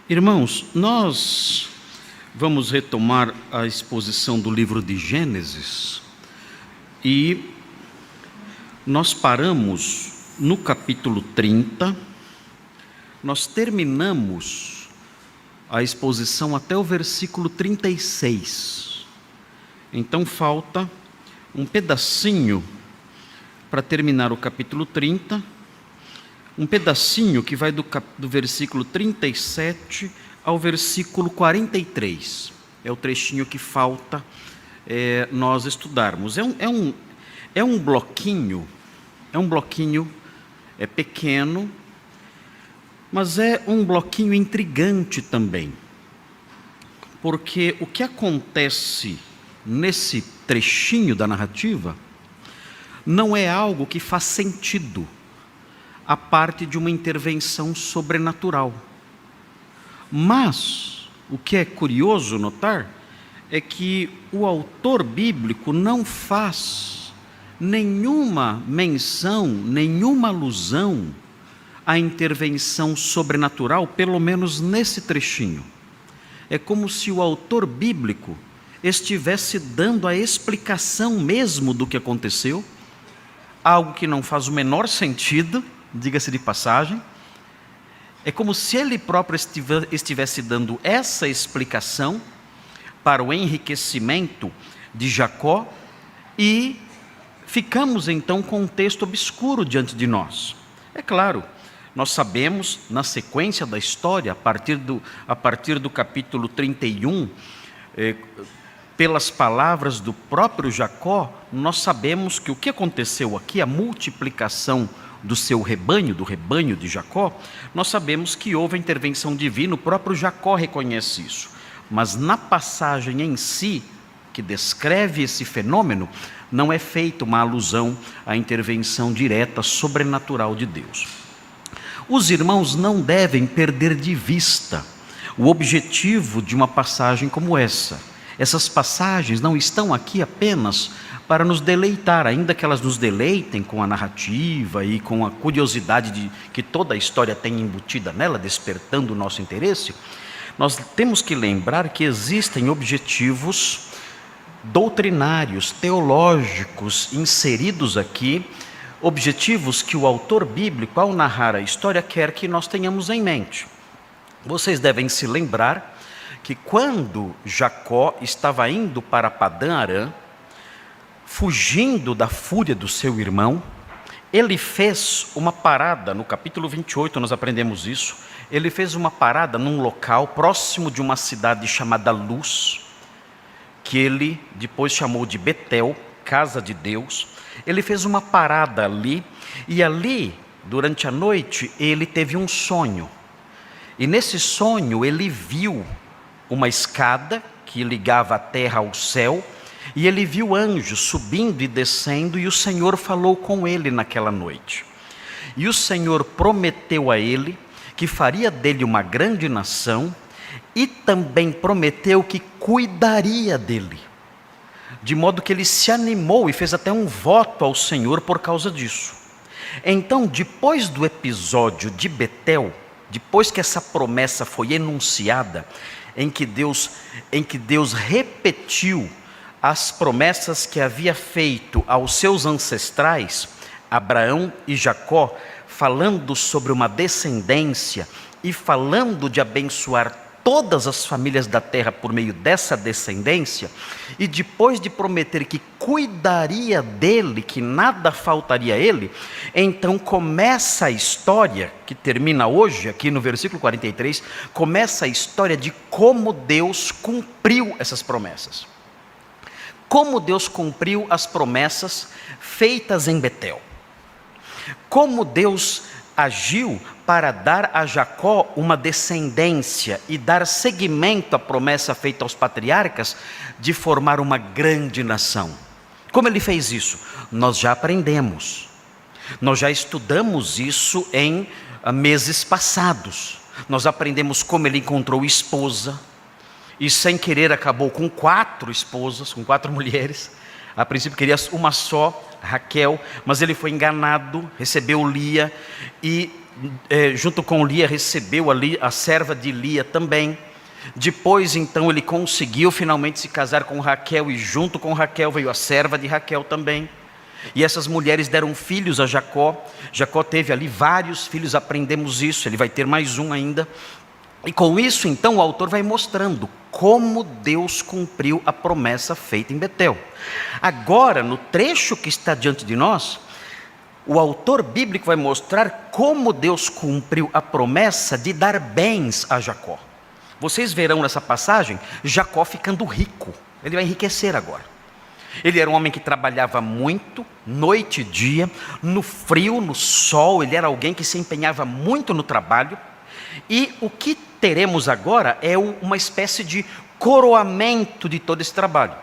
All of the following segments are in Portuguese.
Irmãos, nós vamos retomar a exposição do livro de Gênesis e nós paramos no capítulo 30, nós terminamos a exposição até o versículo 36. Então falta um pedacinho para terminar o capítulo 30, um pedacinho que vai do versículo 37 ao versículo 43. É o trechinho que falta nós estudarmos. É um bloquinho pequeno, mas é um bloquinho intrigante também. Porque o que acontece nesse trechinho da narrativa não é algo que faz sentido a parte de uma intervenção sobrenatural. Mas o que é curioso notar é que o autor bíblico não faz nenhuma menção, nenhuma alusão à intervenção sobrenatural, pelo menos nesse trechinho. É como se o autor bíblico estivesse dando a explicação mesmo do que aconteceu, algo que não faz o menor sentido, diga-se de passagem. É como se ele próprio estivesse dando essa explicação para o enriquecimento de Jacó, e ficamos então com um texto obscuro diante de nós. É claro, nós sabemos, na sequência da história, a partir do capítulo 31, pelas palavras do próprio Jacó, nós sabemos que o que aconteceu aqui, a multiplicação do seu rebanho, do rebanho de Jacó, nós sabemos que houve a intervenção divina, o próprio Jacó reconhece isso. Mas na passagem em si, que descreve esse fenômeno, não é feita uma alusão à intervenção direta, sobrenatural de Deus. Os irmãos não devem perder de vista o objetivo de uma passagem como essa. Essas passagens não estão aqui apenas para nos deleitar, ainda que elas nos deleitem com a narrativa e com a curiosidade que toda a história tem embutida nela, despertando o nosso interesse. Nós temos que lembrar que existem objetivos doutrinários, teológicos inseridos aqui, objetivos que o autor bíblico, ao narrar a história, quer que nós tenhamos em mente. Vocês devem se lembrar que quando Jacó estava indo para Padã-Arã, fugindo da fúria do seu irmão, ele fez uma parada, no capítulo 28 nós aprendemos isso, ele fez uma parada num local próximo de uma cidade chamada Luz, que ele depois chamou de Betel, casa de Deus. Ele fez uma parada ali, e ali, durante a noite, ele teve um sonho. E nesse sonho ele viu uma escada que ligava a terra ao céu, e ele viu anjos subindo e descendo, e o Senhor falou com ele naquela noite. E o Senhor prometeu a ele que faria dele uma grande nação, e também prometeu que cuidaria dele. De modo que ele se animou e fez até um voto ao Senhor por causa disso. Então, depois do episódio de Betel, depois que essa promessa foi enunciada, em que Deus repetiu as promessas que havia feito aos seus ancestrais, Abraão e Jacó, falando sobre uma descendência e falando de abençoar todas as famílias da terra por meio dessa descendência, e depois de prometer que cuidaria dele, que nada faltaria a ele, então começa a história, que termina hoje, aqui no versículo 43, começa a história de como Deus cumpriu essas promessas. Como Deus cumpriu as promessas feitas em Betel. Como Deus agiu para dar a Jacó uma descendência e dar seguimento à promessa feita aos patriarcas de formar uma grande nação. Como ele fez isso? Nós já aprendemos. Nós já estudamos isso em meses passados. Nós aprendemos como ele encontrou esposa e sem querer acabou com 4 esposas, com 4 mulheres. A princípio queria uma só, Raquel, mas ele foi enganado, recebeu Lia, e junto com Lia, recebeu ali a serva de Lia também. Depois então ele conseguiu finalmente se casar com Raquel, e junto com Raquel veio a serva de Raquel também. E essas mulheres deram filhos a Jacó. Jacó teve ali vários filhos, aprendemos isso, ele vai ter mais um ainda. E com isso então o autor vai mostrando como Deus cumpriu a promessa feita em Betel. Agora, no trecho que está diante de nós, o autor bíblico vai mostrar como Deus cumpriu a promessa de dar bens a Jacó. Vocês verão nessa passagem Jacó ficando rico. Ele vai enriquecer agora. Ele era um homem que trabalhava muito, noite e dia, no frio, no sol. Ele era alguém que se empenhava muito no trabalho. E o que teremos agora é uma espécie de coroamento de todo esse trabalho.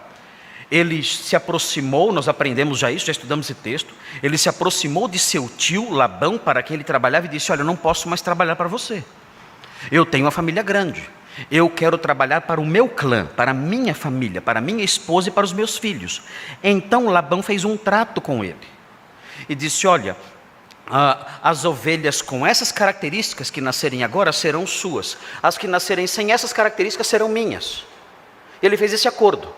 Ele se aproximou, nós aprendemos já isso, já estudamos esse texto. Ele se aproximou de seu tio Labão, para quem ele trabalhava, e disse: olha, eu não posso mais trabalhar para você. Eu tenho uma família grande. Eu quero trabalhar para o meu clã, para a minha família, para a minha esposa e para os meus filhos. Então Labão fez um trato com ele e disse: olha, as ovelhas com essas características que nascerem agora serão suas. As que nascerem sem essas características serão minhas. Ele fez esse acordo.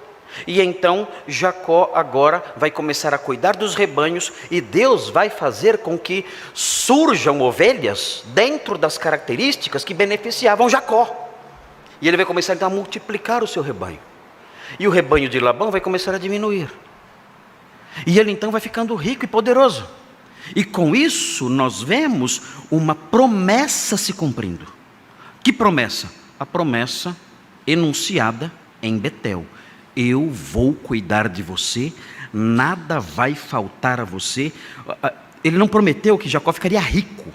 E então Jacó agora vai começar a cuidar dos rebanhos, e Deus vai fazer com que surjam ovelhas dentro das características que beneficiavam Jacó. E ele vai começar então a multiplicar o seu rebanho. E o rebanho de Labão vai começar a diminuir. E ele então vai ficando rico e poderoso. E com isso nós vemos uma promessa se cumprindo. Que promessa? A promessa enunciada em Betel: eu vou cuidar de você, nada vai faltar a você. Ele não prometeu que Jacó ficaria rico,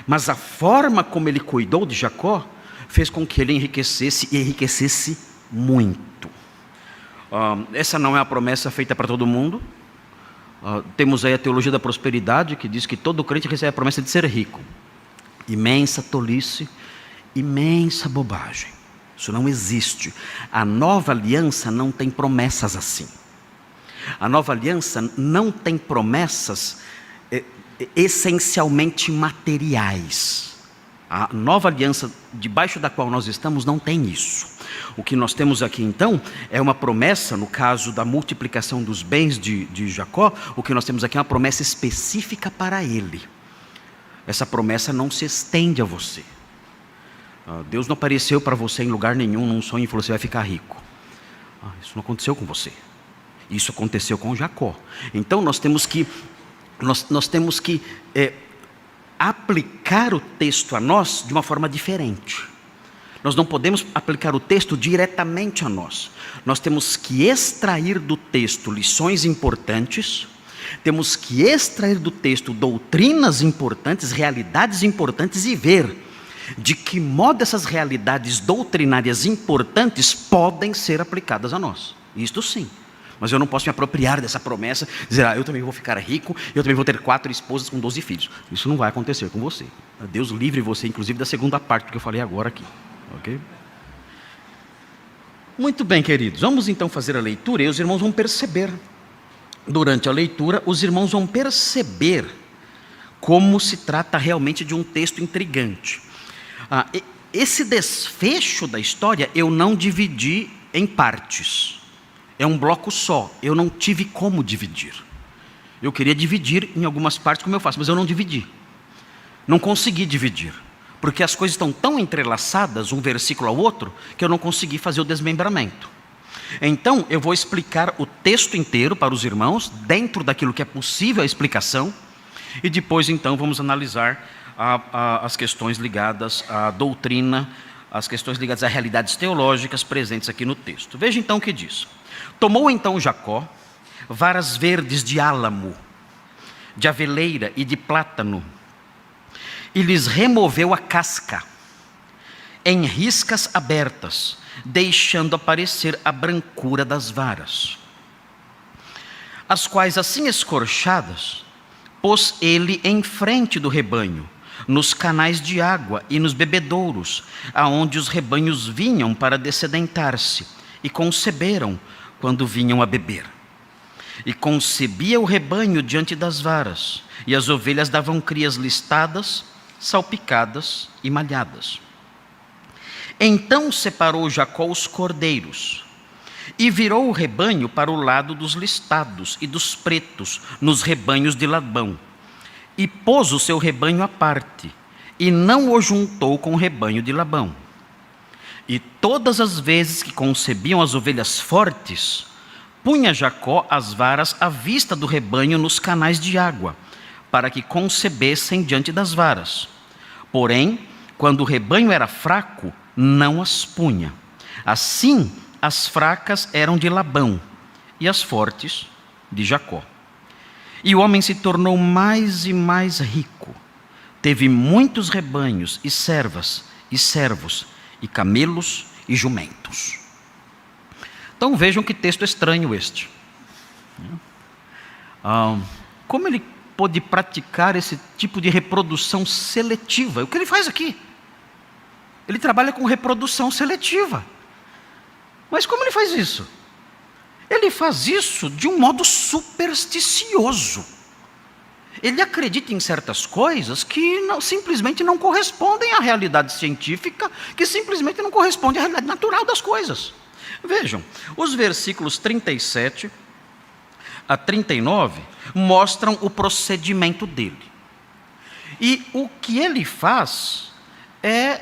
mas a forma como ele cuidou de Jacó fez com que ele enriquecesse, e enriquecesse muito. Essa não é a promessa feita para todo mundo. Temos aí a teologia da prosperidade, que diz que todo crente recebe a promessa de ser rico. Imensa tolice, imensa bobagem. Isso não existe. A nova aliança não tem promessas assim. A nova aliança não tem promessas essencialmente materiais. A nova aliança debaixo da qual nós estamos não tem isso. O que nós temos aqui então é uma promessa, no caso da multiplicação dos bens de Jacó, o que nós temos aqui é uma promessa específica para ele. Essa promessa não se estende a você. Deus não apareceu para você em lugar nenhum, num sonho, e falou: você vai ficar rico. Isso não aconteceu com você. Isso aconteceu com Jacó. Então nós temos que aplicar o texto a nós de uma forma diferente. Nós não podemos aplicar o texto diretamente a nós. Nós temos que extrair do texto lições importantes, temos que extrair do texto doutrinas importantes, realidades importantes, e ver de que modo essas realidades doutrinárias importantes podem ser aplicadas a nós. Isto sim. Mas eu não posso me apropriar dessa promessa, dizer: eu também vou ficar rico, eu também vou ter 4 esposas com 12 filhos. Isso não vai acontecer com você. Deus livre você, inclusive, da segunda parte do que eu falei agora aqui. Ok? Muito bem, queridos. Vamos então fazer a leitura, e os irmãos vão perceber. Durante a leitura, os irmãos vão perceber como se trata realmente de um texto intrigante. Esse desfecho da história eu não dividi em partes. É um bloco só. Eu não tive como dividir. Eu queria dividir em algumas partes como eu faço, mas eu não dividi. Não consegui dividir, porque as coisas estão tão entrelaçadas, um versículo ao outro, que eu não consegui fazer o desmembramento. Então eu vou explicar o texto inteiro para os irmãos, dentro daquilo que é possível a explicação, e depois então vamos analisar as questões ligadas à doutrina, as questões ligadas a realidades teológicas presentes aqui no texto. Veja então o que diz: tomou então Jacó varas verdes de álamo, de aveleira e de plátano, e lhes removeu a casca em riscas abertas, deixando aparecer a brancura das varas, as quais assim escorchadas pôs ele em frente do rebanho, nos canais de água e nos bebedouros, aonde os rebanhos vinham para dessedentar-se, e conceberam quando vinham a beber. E concebia o rebanho diante das varas, e as ovelhas davam crias listadas, salpicadas e malhadas. Então separou Jacó os cordeiros e virou o rebanho para o lado dos listados e dos pretos nos rebanhos de Labão, e pôs o seu rebanho à parte, e não o juntou com o rebanho de Labão. E todas as vezes que concebiam as ovelhas fortes, punha Jacó as varas à vista do rebanho nos canais de água, para que concebessem diante das varas. Porém, quando o rebanho era fraco, não as punha. Assim, as fracas eram de Labão, e as fortes de Jacó. E o homem se tornou mais e mais rico. Teve muitos rebanhos e servas e servos, e camelos e jumentos. Então vejam que texto estranho este. Como ele pôde praticar esse tipo de reprodução seletiva? O que ele faz aqui? Ele trabalha com reprodução seletiva. Mas como ele faz isso? Ele faz isso de um modo supersticioso. Ele acredita em certas coisas que simplesmente não correspondem à realidade científica, que simplesmente não correspondem à realidade natural das coisas. Vejam, os versículos 37 a 39 mostram o procedimento dele. E o que ele faz é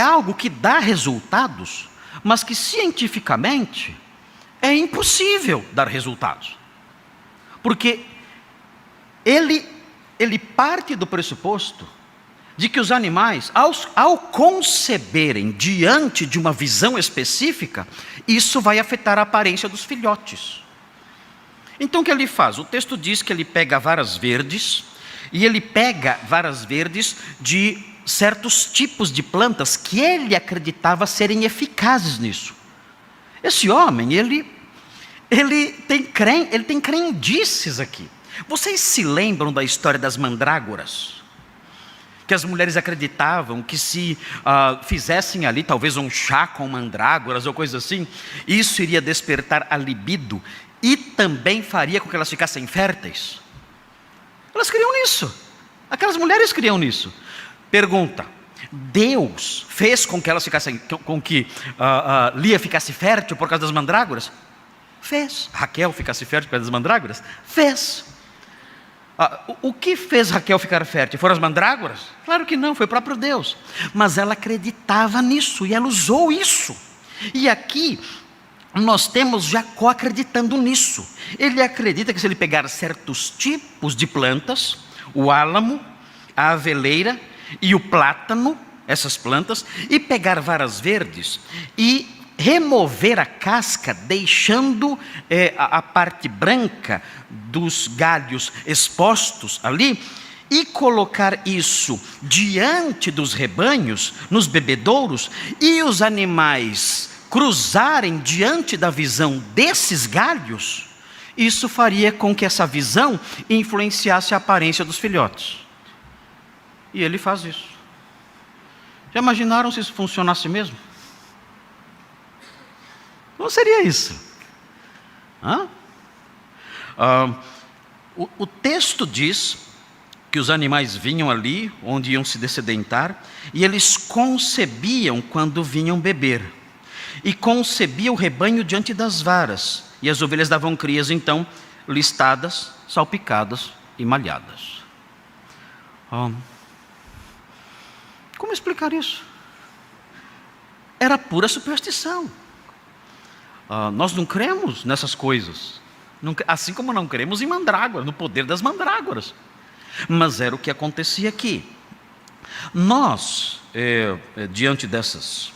algo que dá resultados, mas que cientificamente é impossível dar resultados. Porque ele parte do pressuposto de que os animais, ao conceberem diante de uma visão específica, isso vai afetar a aparência dos filhotes. Então o que ele faz? O texto diz que ele pega varas verdes, e ele pega varas verdes de certos tipos de plantas que ele acreditava serem eficazes nisso. Esse homem, ele tem crendices aqui. Vocês se lembram da história das mandrágoras? Que as mulheres acreditavam que se fizessem ali talvez um chá com mandrágoras ou coisa assim, isso iria despertar a libido e também faria com que elas ficassem férteis. Elas criam nisso. Aquelas mulheres criam nisso. Pergunta: Deus fez com que elas ficassem, Lia ficasse fértil por causa das mandrágoras? Fez. Raquel ficasse fértil por causa das mandrágoras? Fez. O que fez Raquel ficar fértil? Foram as mandrágoras? Claro que não, foi o próprio Deus. Mas ela acreditava nisso e ela usou isso. E aqui nós temos Jacó acreditando nisso. Ele acredita que se ele pegar certos tipos de plantas, o álamo, a aveleira e o plátano, essas plantas, e pegar varas verdes e remover a casca, deixando a parte branca dos galhos expostos ali, e colocar isso diante dos rebanhos, nos bebedouros, e os animais cruzarem diante da visão desses galhos, isso faria com que essa visão influenciasse a aparência dos filhotes. E ele faz isso. Já imaginaram se isso funcionasse mesmo? Como seria isso? O texto diz que os animais vinham ali, onde iam se dessedentar, e eles concebiam quando vinham beber. E concebia o rebanho diante das varas, e as ovelhas davam crias, então, listadas, salpicadas e malhadas. Como explicar isso? Era pura superstição. Nós não cremos nessas coisas, assim como não cremos em mandrágoras, no poder das mandrágoras. Mas era o que acontecia aqui. Nós, diante dessas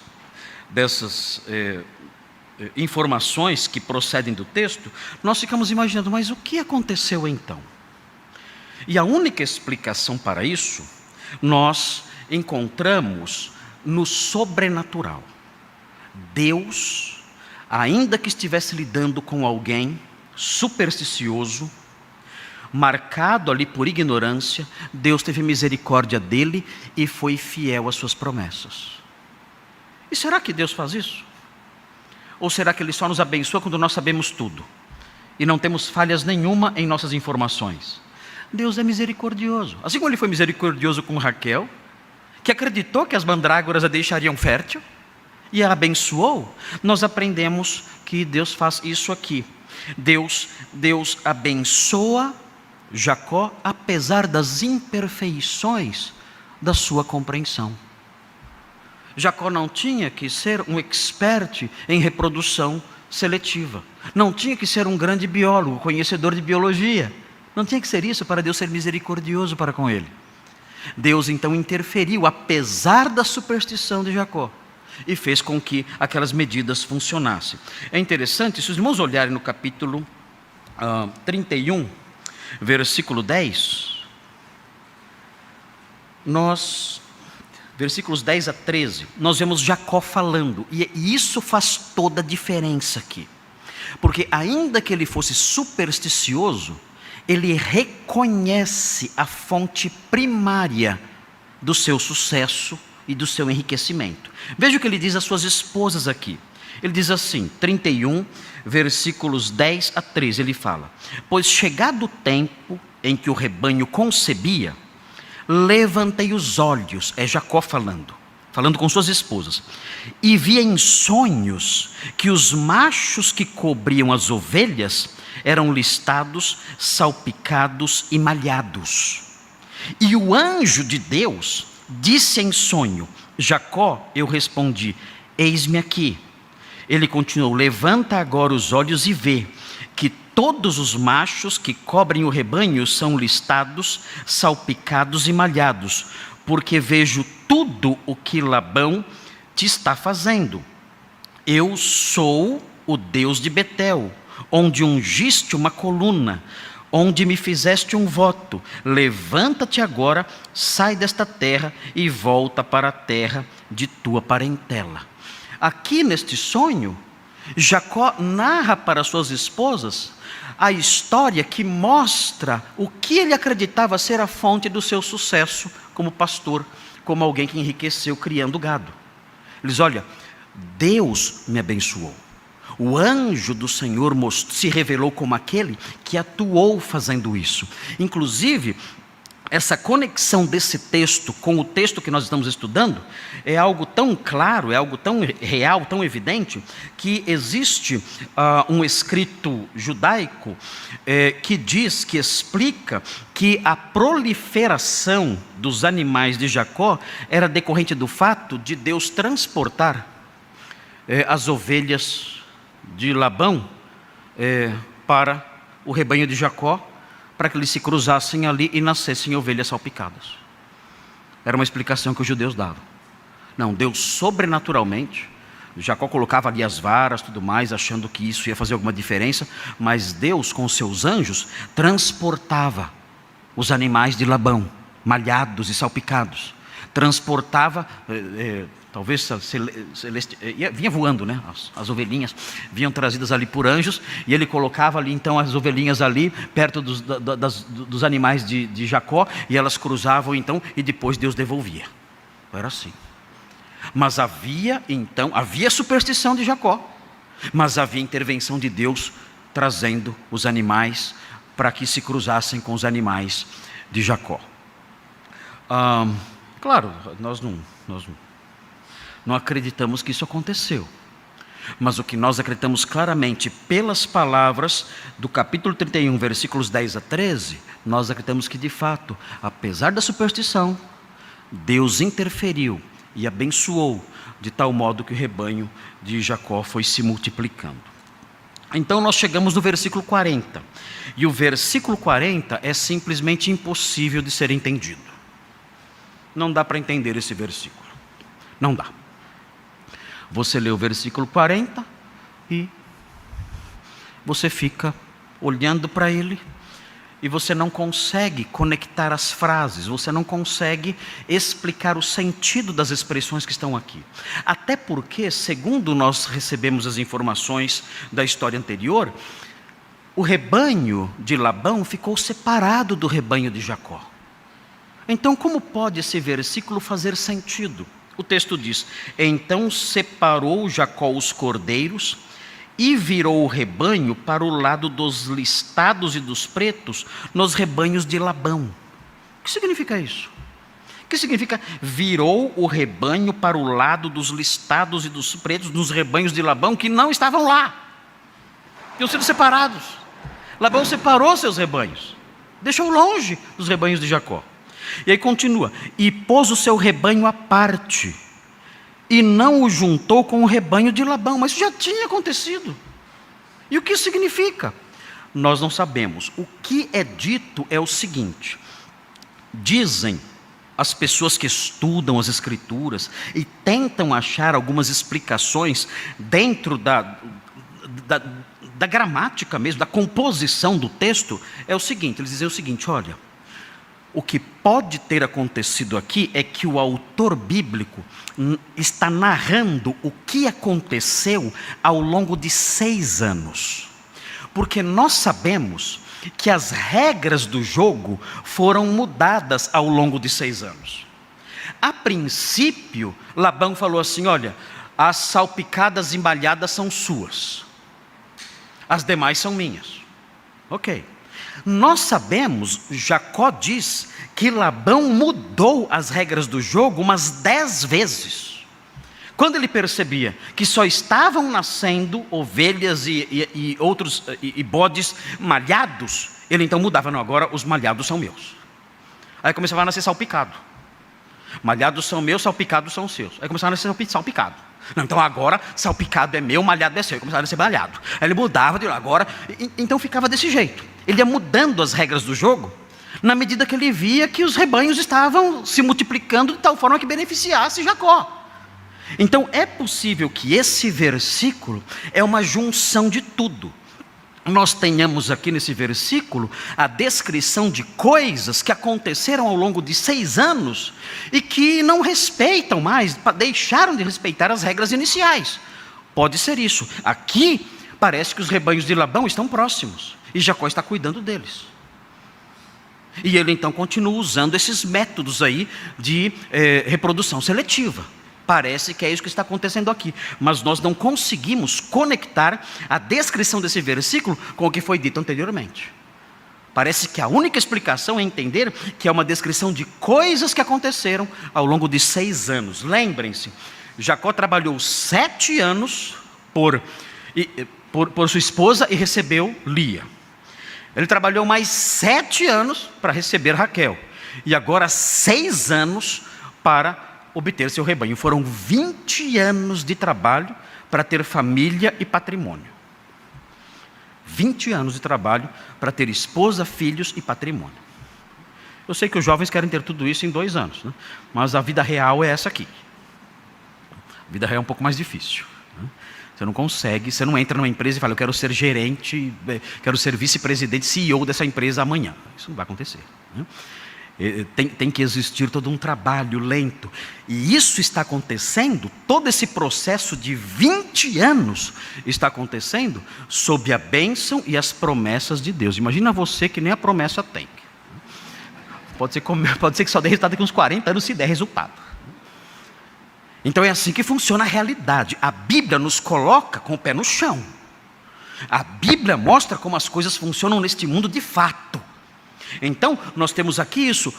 informações que procedem do texto, nós ficamos imaginando, mas o que aconteceu então? E a única explicação para isso, nós encontramos no sobrenatural. Deus, ainda que estivesse lidando com alguém supersticioso, marcado ali por ignorância, Deus teve misericórdia dele e foi fiel às suas promessas. E será que Deus faz isso? Ou será que Ele só nos abençoa quando nós sabemos tudo e não temos falhas nenhuma em nossas informações? Deus é misericordioso. Assim como Ele foi misericordioso com Raquel, que acreditou que as mandrágoras a deixariam fértil e a abençoou, nós aprendemos que Deus faz isso aqui. Deus abençoa Jacó apesar das imperfeições da sua compreensão. Jacó não tinha que ser um expert em reprodução seletiva. Não tinha que ser um grande biólogo, conhecedor de biologia. Não tinha que ser isso para Deus ser misericordioso para com ele. Deus então interferiu, apesar da superstição de Jacó, e fez com que aquelas medidas funcionassem. É interessante, se os irmãos olharem no capítulo 31, versículo 10, versículos 10 a 13, nós vemos Jacó falando, e isso faz toda a diferença aqui, porque ainda que ele fosse supersticioso, ele reconhece a fonte primária do seu sucesso e do seu enriquecimento. Veja o que ele diz às suas esposas aqui. Ele diz assim, 31, versículos 10 a 13, ele fala: pois chegado o tempo em que o rebanho concebia, levantei os olhos, é Jacó falando com suas esposas, e via em sonhos que os machos que cobriam as ovelhas eram listados, salpicados e malhados. E o anjo de Deus disse em sonho: Jacó. Eu respondi: eis-me aqui. Ele continuou: levanta agora os olhos e vê que todos os machos que cobrem o rebanho são listados, salpicados e malhados, porque vejo tudo o que Labão te está fazendo. Eu sou o Deus de Betel, onde ungiste uma coluna, onde me fizeste um voto. Levanta-te agora, sai desta terra e volta para a terra de tua parentela. Aqui neste sonho, Jacó narra para suas esposas a história que mostra o que ele acreditava ser a fonte do seu sucesso como pastor, como alguém que enriqueceu criando gado. Ele diz: olha, Deus me abençoou. O anjo do Senhor se revelou como aquele que atuou fazendo isso. Inclusive, essa conexão desse texto com o texto que nós estamos estudando é algo tão claro, é algo tão real, tão evidente, que existe um escrito judaico que explica que a proliferação dos animais de Jacó era decorrente do fato de Deus transportar as ovelhas de Labão para o rebanho de Jacó, para que eles se cruzassem ali e nascessem ovelhas salpicadas. Era uma explicação que os judeus davam. Não, Deus sobrenaturalmente, Jacó colocava ali as varas, tudo mais, achando que isso ia fazer alguma diferença, mas Deus com os seus anjos transportava os animais de Labão, malhados e salpicados. Transportava, talvez vinha voando, né? As ovelhinhas vinham trazidas ali por anjos, e ele colocava ali então as ovelhinhas ali perto dos animais de Jacó, e elas cruzavam então, e depois Deus devolvia. Era assim. Mas havia superstição de Jacó, mas havia intervenção de Deus trazendo os animais para que se cruzassem com os animais de Jacó. Claro, nós não acreditamos que isso aconteceu, mas o que nós acreditamos claramente pelas palavras do capítulo 31, versículos 10 a 13, nós acreditamos que de fato, apesar da superstição, Deus interferiu e abençoou de tal modo que o rebanho de Jacó foi se multiplicando. Então nós chegamos no versículo 40, e o versículo 40 é simplesmente impossível de ser entendido. Não dá para entender esse versículo, não dá. Você lê o versículo 40 e você fica olhando para ele e você não consegue conectar as frases, você não consegue explicar o sentido das expressões que estão aqui. Até porque, segundo nós recebemos as informações da história anterior, o rebanho de Labão ficou separado do rebanho de Jacó. Então, como pode esse versículo fazer sentido? O texto diz: então separou Jacó os cordeiros e virou o rebanho para o lado dos listados e dos pretos nos rebanhos de Labão. O que significa isso? O que significa virou o rebanho para o lado dos listados e dos pretos nos rebanhos de Labão que não estavam lá? Tinham sido separados. Labão separou seus rebanhos, deixou longe dos rebanhos de Jacó. E aí continua, e pôs o seu rebanho à parte, e não o juntou com o rebanho de Labão. Mas isso já tinha acontecido. E o que isso significa? Nós não sabemos. O que é dito é o seguinte: dizem as pessoas que estudam as Escrituras e tentam achar algumas explicações dentro da gramática mesmo, da composição do texto, é o seguinte, eles dizem o seguinte: olha, o que pode ter acontecido aqui é que o autor bíblico está narrando o que aconteceu ao longo de 6 anos. Porque nós sabemos que as regras do jogo foram mudadas ao longo de 6 anos. A princípio, Labão falou assim: olha, as salpicadas embalhadas são suas, as demais são minhas. Ok. Nós sabemos, Jacó diz, que Labão mudou as regras do jogo umas 10 vezes. Quando ele percebia que só estavam nascendo ovelhas e outros bodes malhados, ele então mudava: não, agora os malhados são meus. Aí começava a nascer salpicado. Malhados são meus, salpicados são seus. Aí começava a nascer salpicado. Não, então agora salpicado é meu, malhado é seu. Aí começava a nascer malhado. Aí ele mudava de lá, agora. Então ficava desse jeito. Ele ia mudando as regras do jogo na medida que ele via que os rebanhos estavam se multiplicando de tal forma que beneficiasse Jacó. Então é possível que esse versículo é uma junção de tudo. Nós tenhamos aqui nesse versículo a descrição de coisas que aconteceram ao longo de 6 anos e que não respeitam mais, deixaram de respeitar as regras iniciais. Pode ser isso. Aqui parece que os rebanhos de Labão estão próximos e Jacó está cuidando deles. E ele então continua usando esses métodos aí de reprodução seletiva. Parece que é isso que está acontecendo aqui, mas nós não conseguimos conectar a descrição desse versículo com o que foi dito anteriormente. Parece que a única explicação é entender que é uma descrição de coisas que aconteceram ao longo de 6 anos. Lembrem-se, Jacó trabalhou 7 anos por sua esposa e recebeu Lia. Ele trabalhou mais 7 anos para receber Raquel, e agora 6 anos para obter seu rebanho. Foram 20 anos de trabalho para ter família e patrimônio. 20 anos de trabalho para ter esposa, filhos e patrimônio. Eu sei que os jovens querem ter tudo isso em 2 anos, né? Mas a vida real é essa aqui. A vida real é um pouco mais difícil, né? Você não consegue, você não entra numa empresa e fala: eu quero ser gerente, quero ser vice-presidente, CEO dessa empresa amanhã. Isso não vai acontecer, né? Tem que existir todo um trabalho lento. E isso está acontecendo, todo esse processo de 20 anos está acontecendo sob a bênção e as promessas de Deus. Imagina você que nem a promessa tem. Pode ser que só dê resultado daqui uns 40 anos, se der resultado. Então é assim que funciona a realidade. A Bíblia nos coloca com o pé no chão. A Bíblia mostra como as coisas funcionam neste mundo de fato. Então, nós temos aqui isso,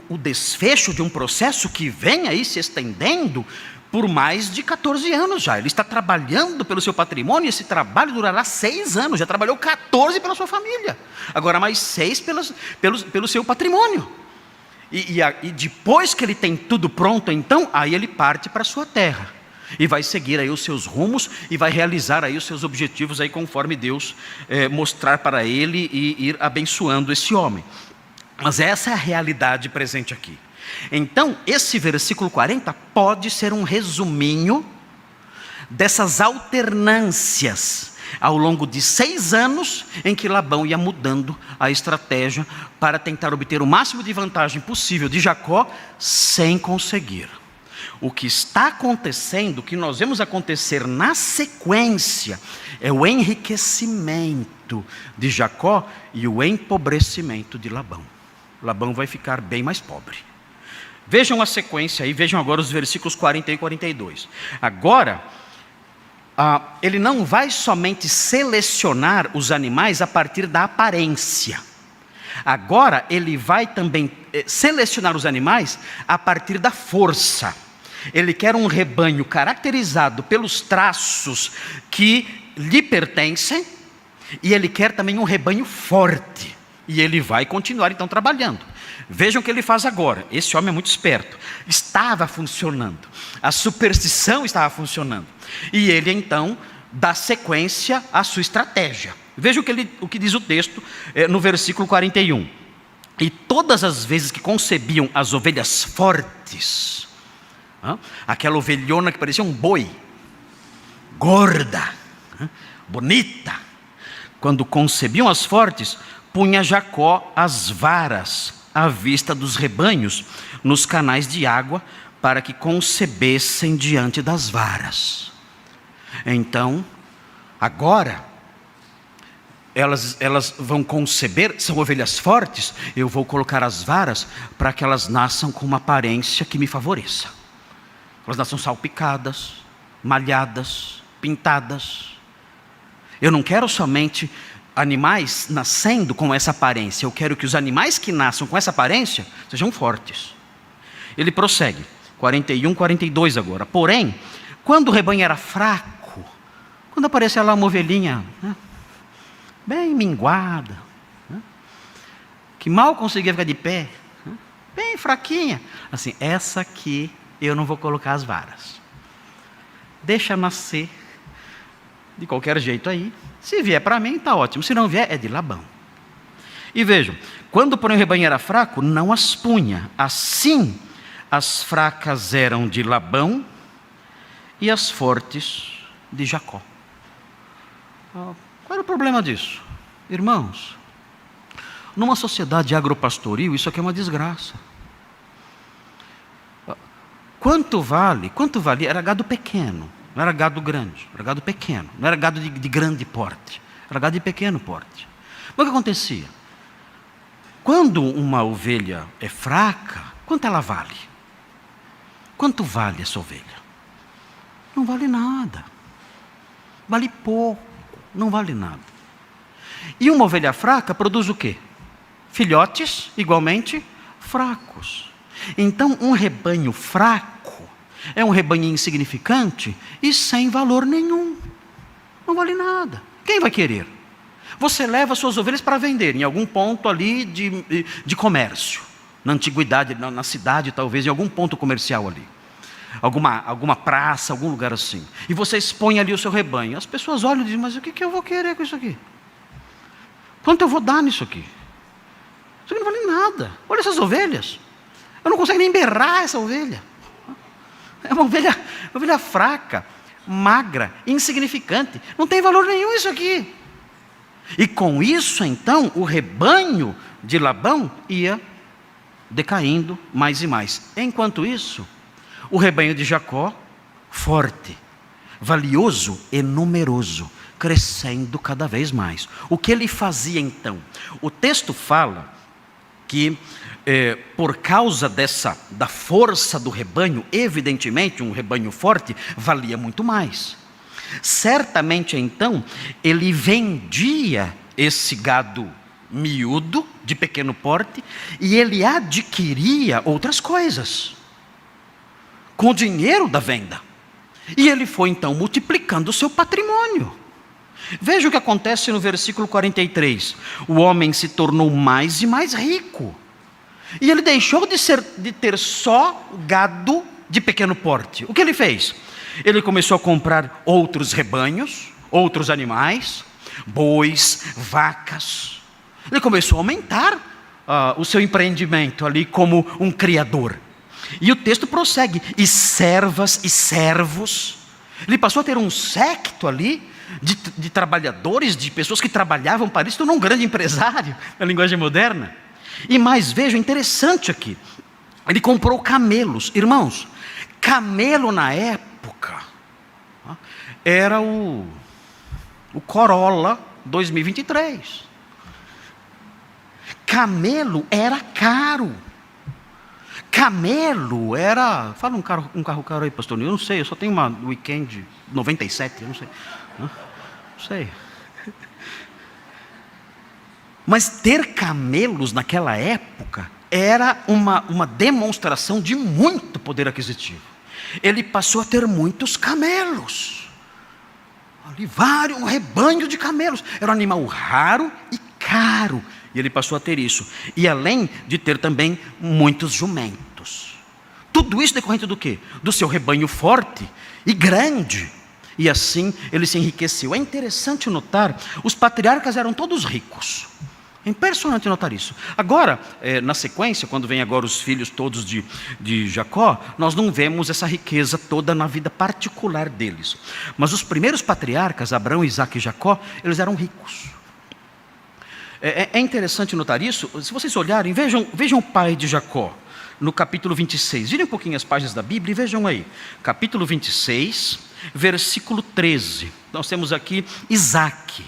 o desfecho de um processo que vem aí se estendendo por mais de 14 anos já. Ele está trabalhando pelo seu patrimônio, e esse trabalho durará 6 anos. Já trabalhou 14 pela sua família, agora mais 6 pelo seu patrimônio. E depois que ele tem tudo pronto, então, aí ele parte para a sua terra. E vai seguir aí os seus rumos e vai realizar aí os seus objetivos aí conforme Deus mostrar para ele e ir abençoando esse homem. Mas essa é a realidade presente aqui. Então, esse versículo 40 pode ser um resuminho dessas alternâncias ao longo de 6 anos em que Labão ia mudando a estratégia para tentar obter o máximo de vantagem possível de Jacó sem conseguir. O que está acontecendo, o que nós vemos acontecer na sequência, é o enriquecimento de Jacó e o empobrecimento de Labão. Labão vai ficar bem mais pobre. Vejam a sequência aí, vejam agora os versículos 40 e 42. Agora, ele não vai somente selecionar os animais a partir da aparência. Agora ele vai também selecionar os animais a partir da força. Ele quer um rebanho caracterizado pelos traços que lhe pertencem, e ele quer também um rebanho forte. E ele vai continuar então trabalhando. Vejam o que ele faz agora. Esse homem é muito esperto. Estava funcionando. A superstição estava funcionando. E ele então dá sequência à sua estratégia. Veja o que diz o texto no versículo 41. E todas as vezes que concebiam as ovelhas fortes, aquela ovelhona que parecia um boi, gorda, bonita, quando concebiam as fortes, punha Jacó as varas à vista dos rebanhos nos canais de água, para que concebessem diante das varas. Então, agora, elas vão conceber, são ovelhas fortes, eu vou colocar as varas para que elas nasçam com uma aparência que me favoreça. Elas nasçam salpicadas, malhadas, pintadas. Eu não quero somente animais nascendo com essa aparência, eu quero que os animais que nasçam com essa aparência sejam fortes. Ele prossegue, 41, 42 agora. Porém, quando o rebanho era fraco, quando aparecia lá uma ovelhinha, bem minguada, que mal conseguia ficar de pé, bem fraquinha, assim, essa aqui eu não vou colocar as varas. Deixa nascer de qualquer jeito aí. Se vier para mim, está ótimo. Se não vier, é de Labão. E vejam, quando porém o rebanho era fraco, não as punha. Assim, as fracas eram de Labão e as fortes de Jacó. Qual era o problema disso? Irmãos, numa sociedade agropastoril, isso aqui é uma desgraça. Quanto valia? Era gado pequeno. Não era gado grande, era gado pequeno. Não era gado de grande porte, era gado de pequeno porte. Mas o que acontecia? Quando uma ovelha é fraca, quanto ela vale? Quanto vale essa ovelha? Não vale nada. Vale pouco, não vale nada. E uma ovelha fraca produz o quê? Filhotes igualmente fracos. Então um rebanho fraco é um rebanho insignificante e sem valor nenhum. Não vale nada. Quem vai querer? Você leva suas ovelhas para vender em algum ponto ali de comércio. Na antiguidade, na cidade talvez, em algum ponto comercial ali. Alguma praça, algum lugar assim. E você expõe ali o seu rebanho. As pessoas olham e dizem, mas o que eu vou querer com isso aqui? Quanto eu vou dar nisso aqui? Isso aqui não vale nada. Olha essas ovelhas. Eu não consigo nem berrar essa ovelha. É uma ovelha fraca, magra, insignificante. Não tem valor nenhum isso aqui. E com isso, então, o rebanho de Labão ia decaindo mais e mais. Enquanto isso, o rebanho de Jacó, forte, valioso e numeroso, crescendo cada vez mais. O que ele fazia então? O texto fala que por causa da força do rebanho, evidentemente um rebanho forte valia muito mais. Certamente então ele vendia esse gado miúdo, de pequeno porte, e ele adquiria outras coisas com o dinheiro da venda. E ele foi então multiplicando o seu patrimônio. Veja o que acontece no versículo 43. O homem se tornou mais e mais rico. E ele deixou de ter só gado de pequeno porte. O que ele fez? Ele começou a comprar outros rebanhos, outros animais, bois, vacas. Ele começou a aumentar o seu empreendimento ali como um criador. E o texto prossegue, e servas e servos. Ele passou a ter um séquito ali de trabalhadores, de pessoas que trabalhavam para isso, tornou um grande empresário, na linguagem moderna. E mais, veja, interessante aqui, ele comprou camelos. Irmãos, camelo na época era o Corolla 2023. Camelo era caro. Camelo era... Fala um carro caro aí, pastor. Eu não sei, eu só tenho uma Weekend 97, eu não sei. Não sei. Mas ter camelos naquela época era uma demonstração de muito poder aquisitivo. Ele passou a ter muitos camelos. Ali, um rebanho de camelos. Era um animal raro e caro. E ele passou a ter isso. E além de ter também muitos jumentos. Tudo isso decorrente do quê? Do seu rebanho forte e grande. E assim ele se enriqueceu. É interessante notar, os patriarcas eram todos ricos. É impressionante notar isso. Agora, na sequência, quando vem agora os filhos todos de Jacó, nós não vemos essa riqueza toda na vida particular deles. Mas os primeiros patriarcas, Abraão, Isaque e Jacó, eles eram ricos. É interessante notar isso. Se vocês olharem, vejam o pai de Jacó, no capítulo 26. Virem um pouquinho as páginas da Bíblia e vejam aí. Capítulo 26, versículo 13. Nós temos aqui Isaque.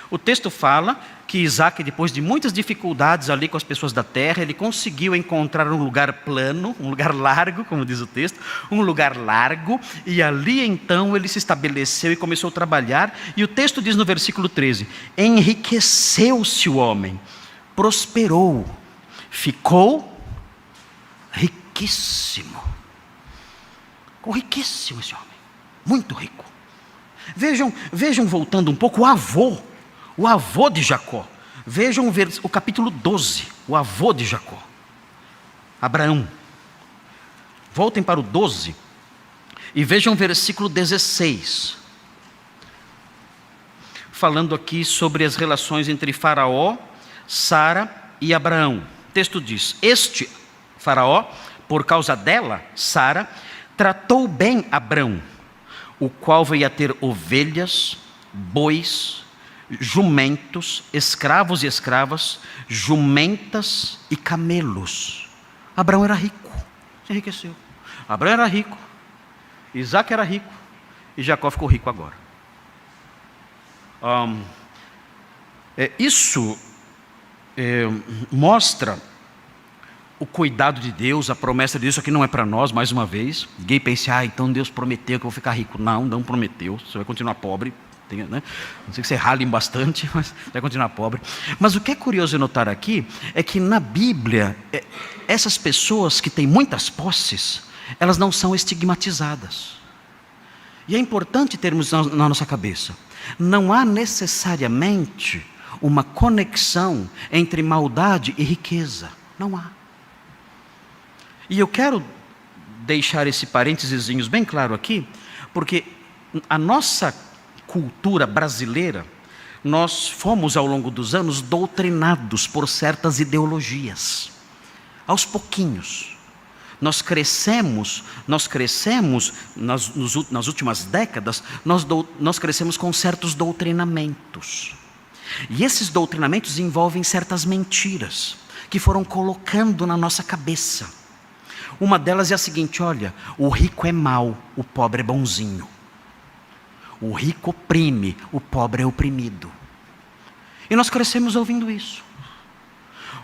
O texto fala que Isaque, depois de muitas dificuldades ali com as pessoas da terra, ele conseguiu encontrar um lugar plano, um lugar largo, como diz o texto, um lugar largo, e ali então ele se estabeleceu e começou a trabalhar, e o texto diz no versículo 13, enriqueceu-se o homem, prosperou, ficou riquíssimo. Ficou riquíssimo esse homem, muito rico. Vejam voltando um pouco, o avô de Jacó. Vejam o capítulo 12, o avô de Jacó, Abraão. Voltem para o 12 e vejam o versículo 16. Falando aqui sobre as relações entre Faraó, Sara e Abraão. O texto diz, este Faraó, por causa dela, Sara, tratou bem Abraão, o qual veio a ter ovelhas, bois, jumentos, escravos e escravas, jumentas e camelos. Abraão era rico, se enriqueceu. Abraão era rico, Isaque era rico e Jacó ficou rico agora. Isso mostra o cuidado de Deus, a promessa de Deus. Isso aqui não é para nós, mais uma vez. Ninguém pense, então Deus prometeu que eu vou ficar rico. Não prometeu, você vai continuar pobre. Né? Não sei que você rale bastante, mas vai continuar pobre. Mas o que é curioso notar aqui é que na Bíblia, essas pessoas que têm muitas posses, elas não são estigmatizadas. E é importante termos na nossa cabeça, não há necessariamente uma conexão entre maldade e riqueza. Não há. E eu quero deixar esse parênteses bem claro aqui, porque a nossa cultura brasileira, nós fomos ao longo dos anos doutrinados por certas ideologias. Aos pouquinhos. Nós crescemos nas últimas décadas, nós crescemos com certos doutrinamentos. E esses doutrinamentos envolvem certas mentiras que foram colocando na nossa cabeça. Uma delas é a seguinte, olha, o rico é mau, o pobre é bonzinho. O rico oprime, o pobre é oprimido. E nós crescemos ouvindo isso.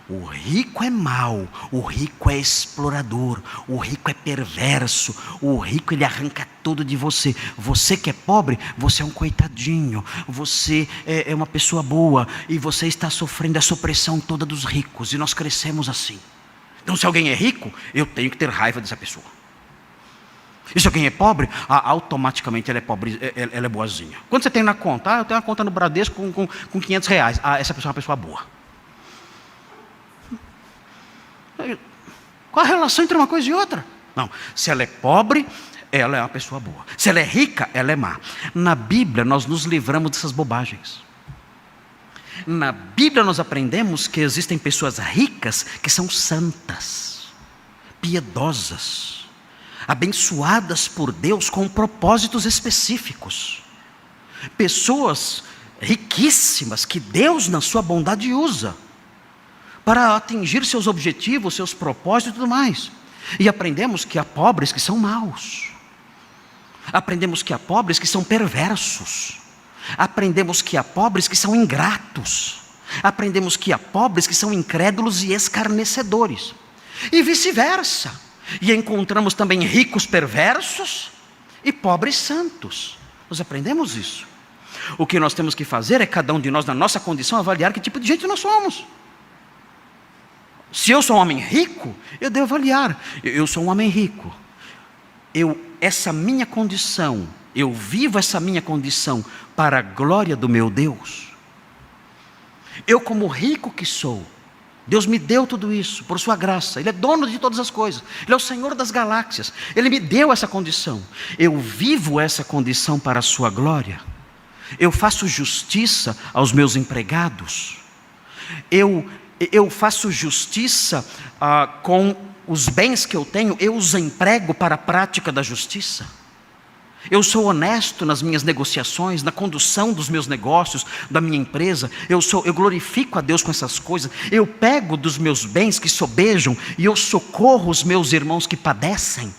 O rico é mau, o rico é explorador, o rico é perverso, o rico ele arranca tudo de você. Você que é pobre, você é um coitadinho, você é uma pessoa boa e você está sofrendo essa opressão toda dos ricos. E nós crescemos assim. Então se alguém é rico, eu tenho que ter raiva dessa pessoa. E se alguém é pobre, automaticamente ela é pobre, ela é boazinha. Quando você tem na conta, eu tenho uma conta no Bradesco com R$500. Essa pessoa é uma pessoa boa. Qual a relação entre uma coisa e outra? Não, se ela é pobre, ela é uma pessoa boa. Se ela é rica, ela é má. Na Bíblia nós nos livramos dessas bobagens. Na Bíblia nós aprendemos que existem pessoas ricas que são santas, piedosas, abençoadas por Deus com propósitos específicos. Pessoas riquíssimas que Deus na sua bondade usa para atingir seus objetivos, seus propósitos e tudo mais. E aprendemos que há pobres que são maus. Aprendemos que há pobres que são perversos. Aprendemos que há pobres que são ingratos. Aprendemos que há pobres que são incrédulos e escarnecedores. E vice-versa. E encontramos também ricos perversos e pobres santos. Nós aprendemos isso. O que nós temos que fazer é cada um de nós, na nossa condição, avaliar que tipo de gente nós somos. Se eu sou um homem rico, eu devo avaliar. Eu sou um homem rico. Essa minha condição, eu vivo essa minha condição para a glória do meu Deus. Eu, como rico que sou, Deus me deu tudo isso por sua graça. Ele é dono de todas as coisas. Ele é o Senhor das galáxias. Ele me deu essa condição. Eu vivo essa condição para a sua glória. Eu faço justiça aos meus empregados. Eu faço justiça com os bens que eu tenho. Eu os emprego para a prática da justiça. Eu sou honesto nas minhas negociações, na condução dos meus negócios, da minha empresa. Eu glorifico a Deus com essas coisas. Eu pego dos meus bens que sobejam e eu socorro os meus irmãos que padecem.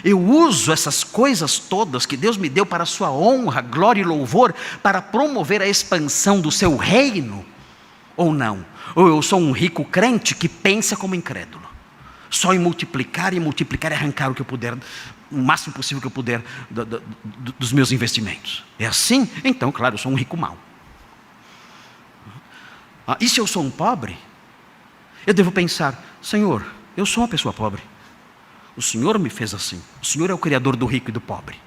Eu uso essas coisas todas que Deus me deu para a sua honra, glória e louvor, para promover a expansão do seu reino, ou não? Ou eu sou um rico crente que pensa como incrédulo, só em multiplicar e arrancar o que eu puder, o máximo possível que eu puder dos meus investimentos. É assim? Então, claro, eu sou um rico mau. E se eu sou um pobre? Eu devo pensar: Senhor, eu sou uma pessoa pobre. O Senhor me fez assim. O Senhor é o Criador do rico e do pobre.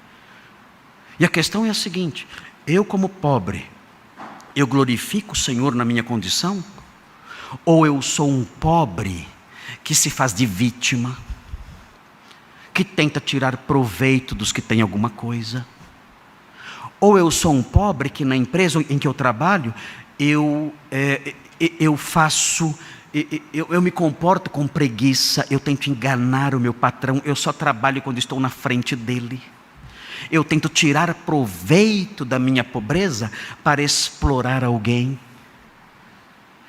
E a questão é a seguinte: eu, como pobre, eu glorifico o Senhor na minha condição? Ou eu sou um pobre que se faz de vítima, que tenta tirar proveito dos que têm alguma coisa? Ou eu sou um pobre que na empresa em que eu trabalho, eu me comporto com preguiça, eu tento enganar o meu patrão, eu só trabalho quando estou na frente dele. Eu tento tirar proveito da minha pobreza para explorar alguém.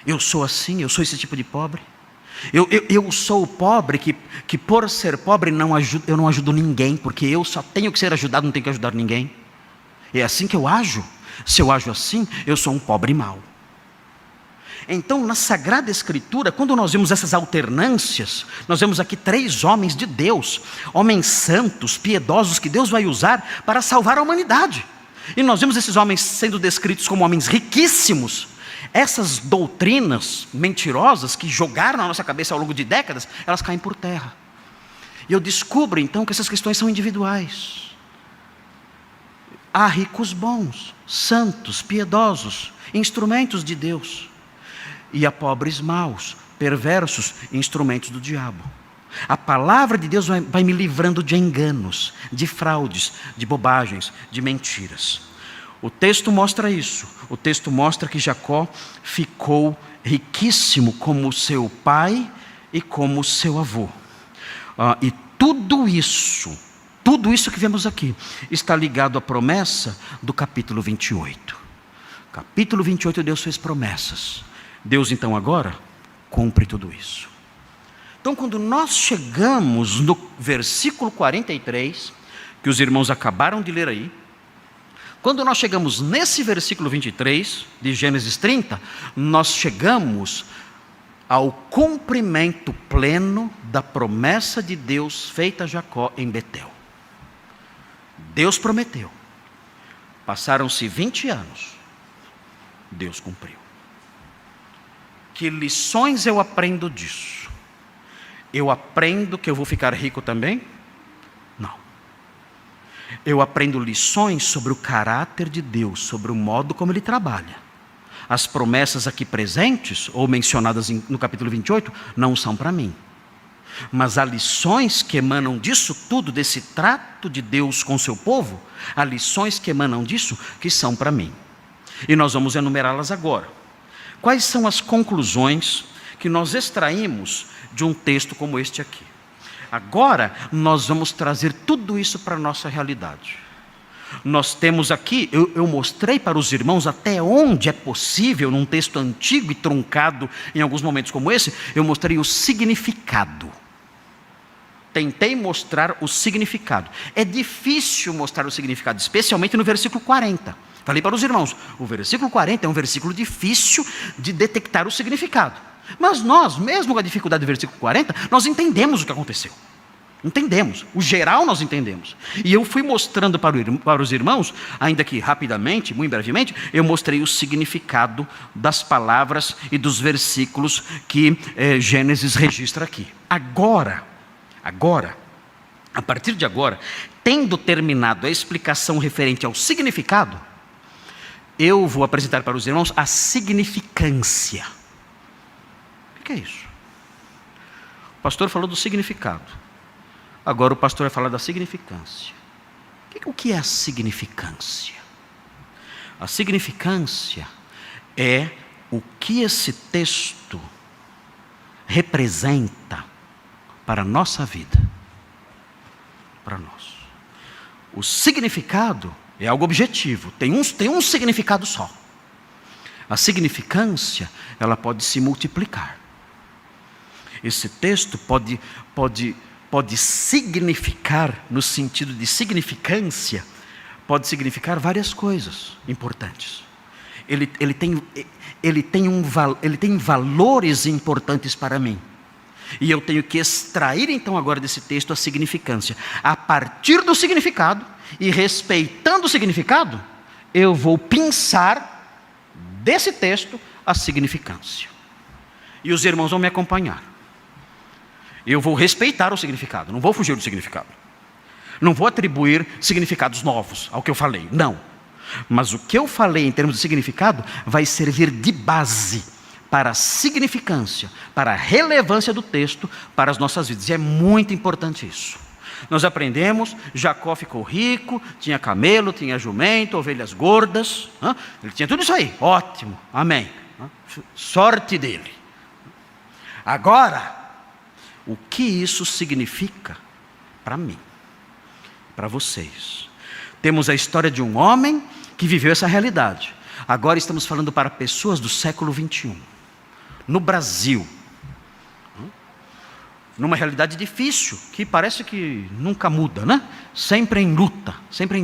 Eu sou assim, eu sou esse tipo de pobre. Eu sou o pobre que por ser pobre eu não ajudo ninguém, porque eu só tenho que ser ajudado, não tenho que ajudar ninguém. É assim que eu ajo. Se eu ajo assim, eu sou um pobre mau. Então, na Sagrada Escritura, quando nós vemos essas alternâncias, nós vemos aqui 3 homens de Deus, homens santos, piedosos, que Deus vai usar para salvar a humanidade. E nós vemos esses homens sendo descritos como homens riquíssimos. Essas doutrinas mentirosas que jogaram na nossa cabeça ao longo de décadas, elas caem por terra. E eu descubro então que essas questões são individuais. Há ricos bons, santos, piedosos, instrumentos de Deus. E há pobres maus, perversos, instrumentos do diabo. A palavra de Deus vai me livrando de enganos, de fraudes, de bobagens, de mentiras. O texto mostra isso. O texto mostra que Jacó ficou riquíssimo como seu pai e como seu avô. E tudo isso que vemos aqui está ligado à promessa do capítulo 28. Capítulo 28, Deus fez promessas. Deus então agora cumpre tudo isso. Então, quando nós chegamos no versículo 43, que os irmãos acabaram de ler aí, quando nós chegamos nesse versículo 23 de Gênesis 30, nós chegamos ao cumprimento pleno da promessa de Deus feita a Jacó em Betel. Deus prometeu. Passaram-se 20 anos. Deus cumpriu. Que lições eu aprendo disso? Eu aprendo que eu vou ficar rico também? Não. Eu aprendo lições sobre o caráter de Deus, sobre o modo como Ele trabalha. As promessas aqui presentes, ou mencionadas no capítulo 28, não são para mim. Mas há lições que emanam disso tudo, desse trato de Deus com o seu povo, há lições que emanam disso que são para mim. E nós vamos enumerá-las agora. Quais são as conclusões que nós extraímos de um texto como este aqui? Agora nós vamos trazer tudo isso para a nossa realidade. Nós temos aqui, eu mostrei para os irmãos até onde é possível, num texto antigo e truncado em alguns momentos como esse, eu mostrei o significado. Tentei mostrar o significado. É difícil mostrar o significado, especialmente no versículo 40. Falei para os irmãos, o versículo 40 é um versículo difícil de detectar o significado. Mas nós, mesmo com a dificuldade do versículo 40, nós entendemos o que aconteceu. Entendemos, o geral nós entendemos. E eu fui mostrando para os irmãos, ainda que rapidamente, muito brevemente, eu mostrei o significado das palavras e dos versículos que Gênesis registra aqui. Agora, a partir de agora, tendo terminado a explicação referente ao significado, eu vou apresentar para os irmãos a significância. O que é isso? O pastor falou do significado. Agora o pastor vai falar da significância. O que é a significância? A significância é o que esse texto representa para a nossa vida. Para nós. O significado é algo objetivo, tem um significado só. A significância, ela pode se multiplicar. Esse texto pode significar, no sentido de significância, pode significar várias coisas importantes. Ele tem valores importantes para mim. E eu tenho que extrair então agora desse texto a significância. A partir do significado, e respeitando o significado, eu vou pensar desse texto a significância. E os irmãos vão me acompanhar. Eu vou respeitar o significado, não vou fugir do significado. Não vou atribuir significados novos ao que eu falei, não. Mas o que eu falei em termos de significado vai servir de base para a significância, para a relevância do texto para as nossas vidas. E é muito importante isso. Nós aprendemos, Jacó ficou rico, tinha camelo, tinha jumento, ovelhas gordas. Ele tinha tudo isso aí, ótimo, amém. Sorte dele. Agora, o que isso significa para mim, para vocês? Temos a história de um homem que viveu essa realidade. Agora estamos falando para pessoas do século 21, no Brasil, numa realidade difícil, que parece que nunca muda, né? Sempre em luta, sempre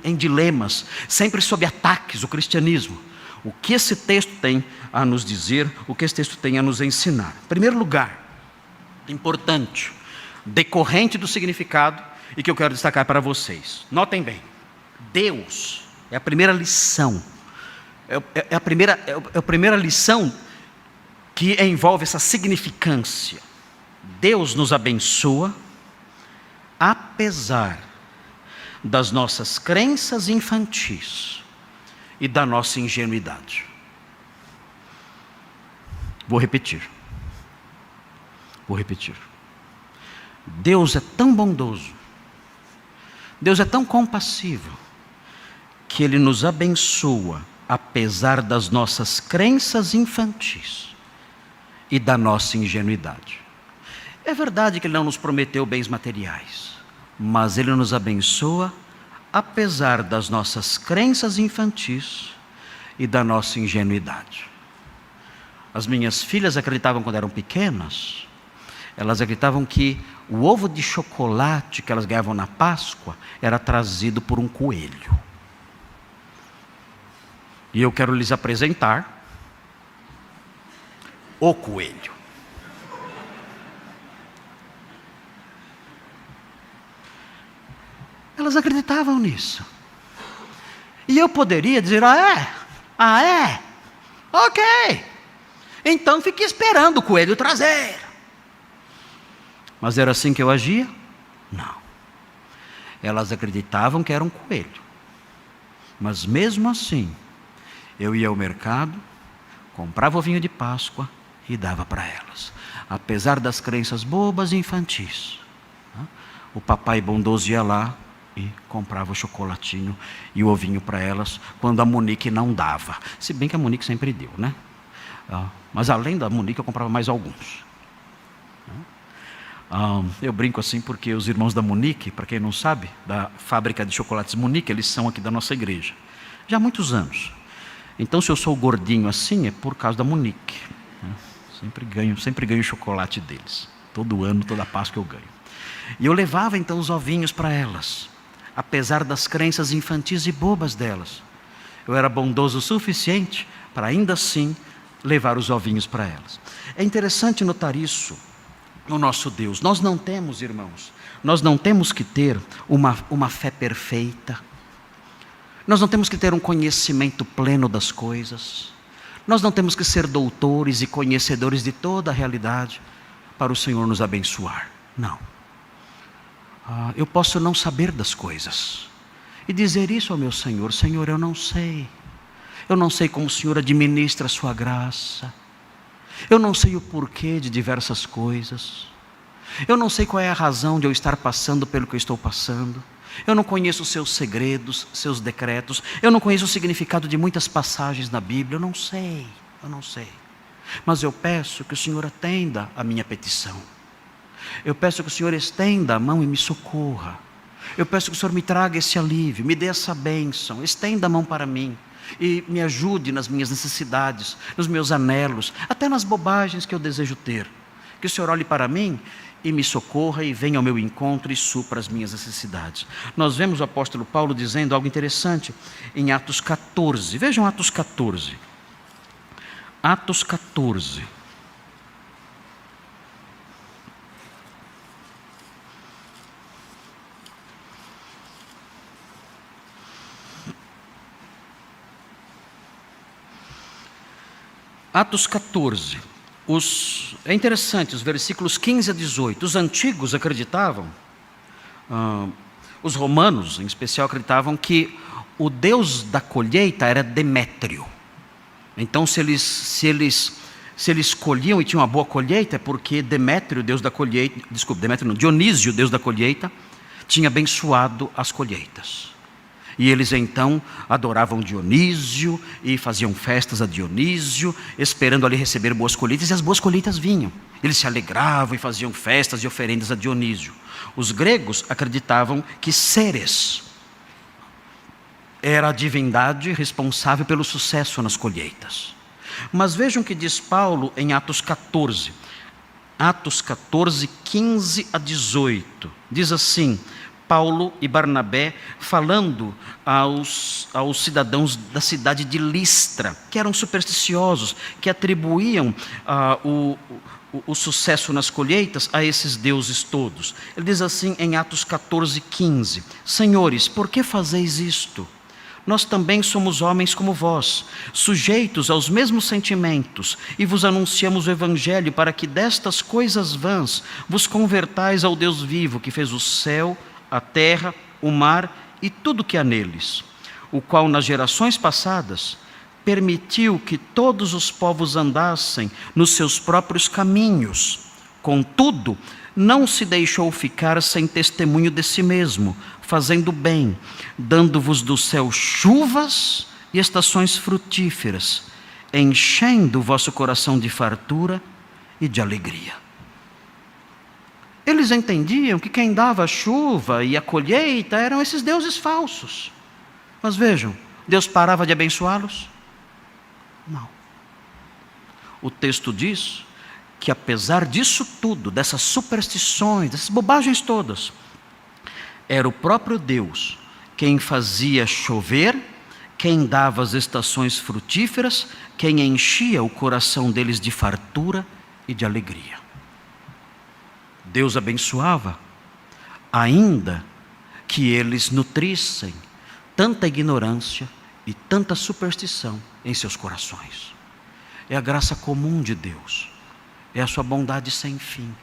em dilemas, sempre sob ataques, o cristianismo. O que esse texto tem a nos dizer, o que esse texto tem a nos ensinar? Em primeiro lugar, importante, decorrente do significado, e que eu quero destacar para vocês. Notem bem, Deus é a primeira lição, é a primeira lição que envolve essa significância. Deus nos abençoa, apesar das nossas crenças infantis e da nossa ingenuidade. Vou repetir. Deus é tão bondoso, Deus é tão compassivo, que Ele nos abençoa, apesar das nossas crenças infantis e da nossa ingenuidade. É verdade que Ele não nos prometeu bens materiais, mas Ele nos abençoa, apesar das nossas crenças infantis e da nossa ingenuidade. As minhas filhas acreditavam quando eram pequenas, elas acreditavam que o ovo de chocolate que elas ganhavam na Páscoa era trazido por um coelho. E eu quero lhes apresentar o coelho. Elas acreditavam nisso. E eu poderia dizer, ok, então fique esperando o coelho trazer. Mas era assim que eu agia? Não. Elas acreditavam que era um coelho. Mas mesmo assim, eu ia ao mercado, comprava ovinho de Páscoa e dava para elas. Apesar das crenças bobas e infantis, o papai bondoso ia lá e comprava o chocolatinho e o ovinho para elas, quando a Monique não dava. Se bem que a Monique sempre deu, né? Mas além da Monique, eu comprava mais alguns. Eu brinco assim porque os irmãos da Monique, para quem não sabe, da fábrica de chocolates Monique, eles são aqui da nossa igreja, já há muitos anos. Então, se eu sou gordinho assim, é por causa da Monique. Sempre ganho o chocolate deles. Todo ano, toda Páscoa eu ganho. E eu levava então os ovinhos para elas, apesar das crenças infantis e bobas delas. Eu era bondoso o suficiente para ainda assim levar os ovinhos para elas. É interessante notar isso no nosso Deus. Nós não temos, irmãos, Nós não temos que ter uma fé perfeita. Nós não temos que ter um conhecimento pleno das coisas. Nós não temos que ser doutores e conhecedores de toda a realidade para o Senhor nos abençoar. Não. Eu posso não saber das coisas e dizer isso ao meu Senhor: Senhor, eu não sei. Eu não sei como o Senhor administra a sua graça. Eu não sei o porquê de diversas coisas. Eu não sei qual é a razão de eu estar passando pelo que eu estou passando. Eu não conheço os seus segredos, seus decretos. Eu não conheço o significado de muitas passagens na Bíblia. Eu não sei. Mas eu peço que o Senhor atenda a minha petição. Eu peço que o Senhor estenda a mão e me socorra. Eu peço que o Senhor me traga esse alívio, me dê essa bênção, estenda a mão para mim e me ajude nas minhas necessidades, nos meus anelos, até nas bobagens que eu desejo ter. Que o Senhor olhe para mim e me socorra e venha ao meu encontro e supra as minhas necessidades. Nós vemos o apóstolo Paulo dizendo algo interessante em Atos 14. Vejam Atos 14. Atos 14. Atos 14, é interessante, os versículos 15 a 18, os antigos acreditavam, os romanos em especial acreditavam que o deus da colheita era Demétrio. Então se eles colhiam e tinham uma boa colheita, é porque Demétrio, deus da colheita, Dionísio, deus da colheita, tinha abençoado as colheitas. E eles então adoravam Dionísio e faziam festas a Dionísio, esperando ali receber boas colheitas, e as boas colheitas vinham. Eles se alegravam e faziam festas e oferendas a Dionísio. Os gregos acreditavam que Ceres era a divindade responsável pelo sucesso nas colheitas. Mas vejam o que diz Paulo em Atos 14. Atos 14, 15 a 18. Diz assim: Paulo e Barnabé falando aos cidadãos da cidade de Listra, que eram supersticiosos, que atribuíam o sucesso nas colheitas a esses deuses todos. Ele diz assim em Atos 14, 15: Senhores, por que fazeis isto? Nós também somos homens como vós, sujeitos aos mesmos sentimentos, e vos anunciamos o Evangelho para que destas coisas vãs vos convertais ao Deus vivo, que fez o céu, a terra, o mar e tudo que há neles, o qual nas gerações passadas permitiu que todos os povos andassem nos seus próprios caminhos. Contudo, não se deixou ficar sem testemunho de si mesmo, fazendo bem, dando-vos do céu chuvas e estações frutíferas, enchendo o vosso coração de fartura e de alegria. Eles entendiam que quem dava a chuva e a colheita eram esses deuses falsos. Mas vejam, Deus parava de abençoá-los? Não. O texto diz que apesar disso tudo, dessas superstições, dessas bobagens todas, era o próprio Deus quem fazia chover, quem dava as estações frutíferas, quem enchia o coração deles de fartura e de alegria. Deus abençoava, ainda que eles nutrissem tanta ignorância e tanta superstição em seus corações. É a graça comum de Deus, é a sua bondade sem fim.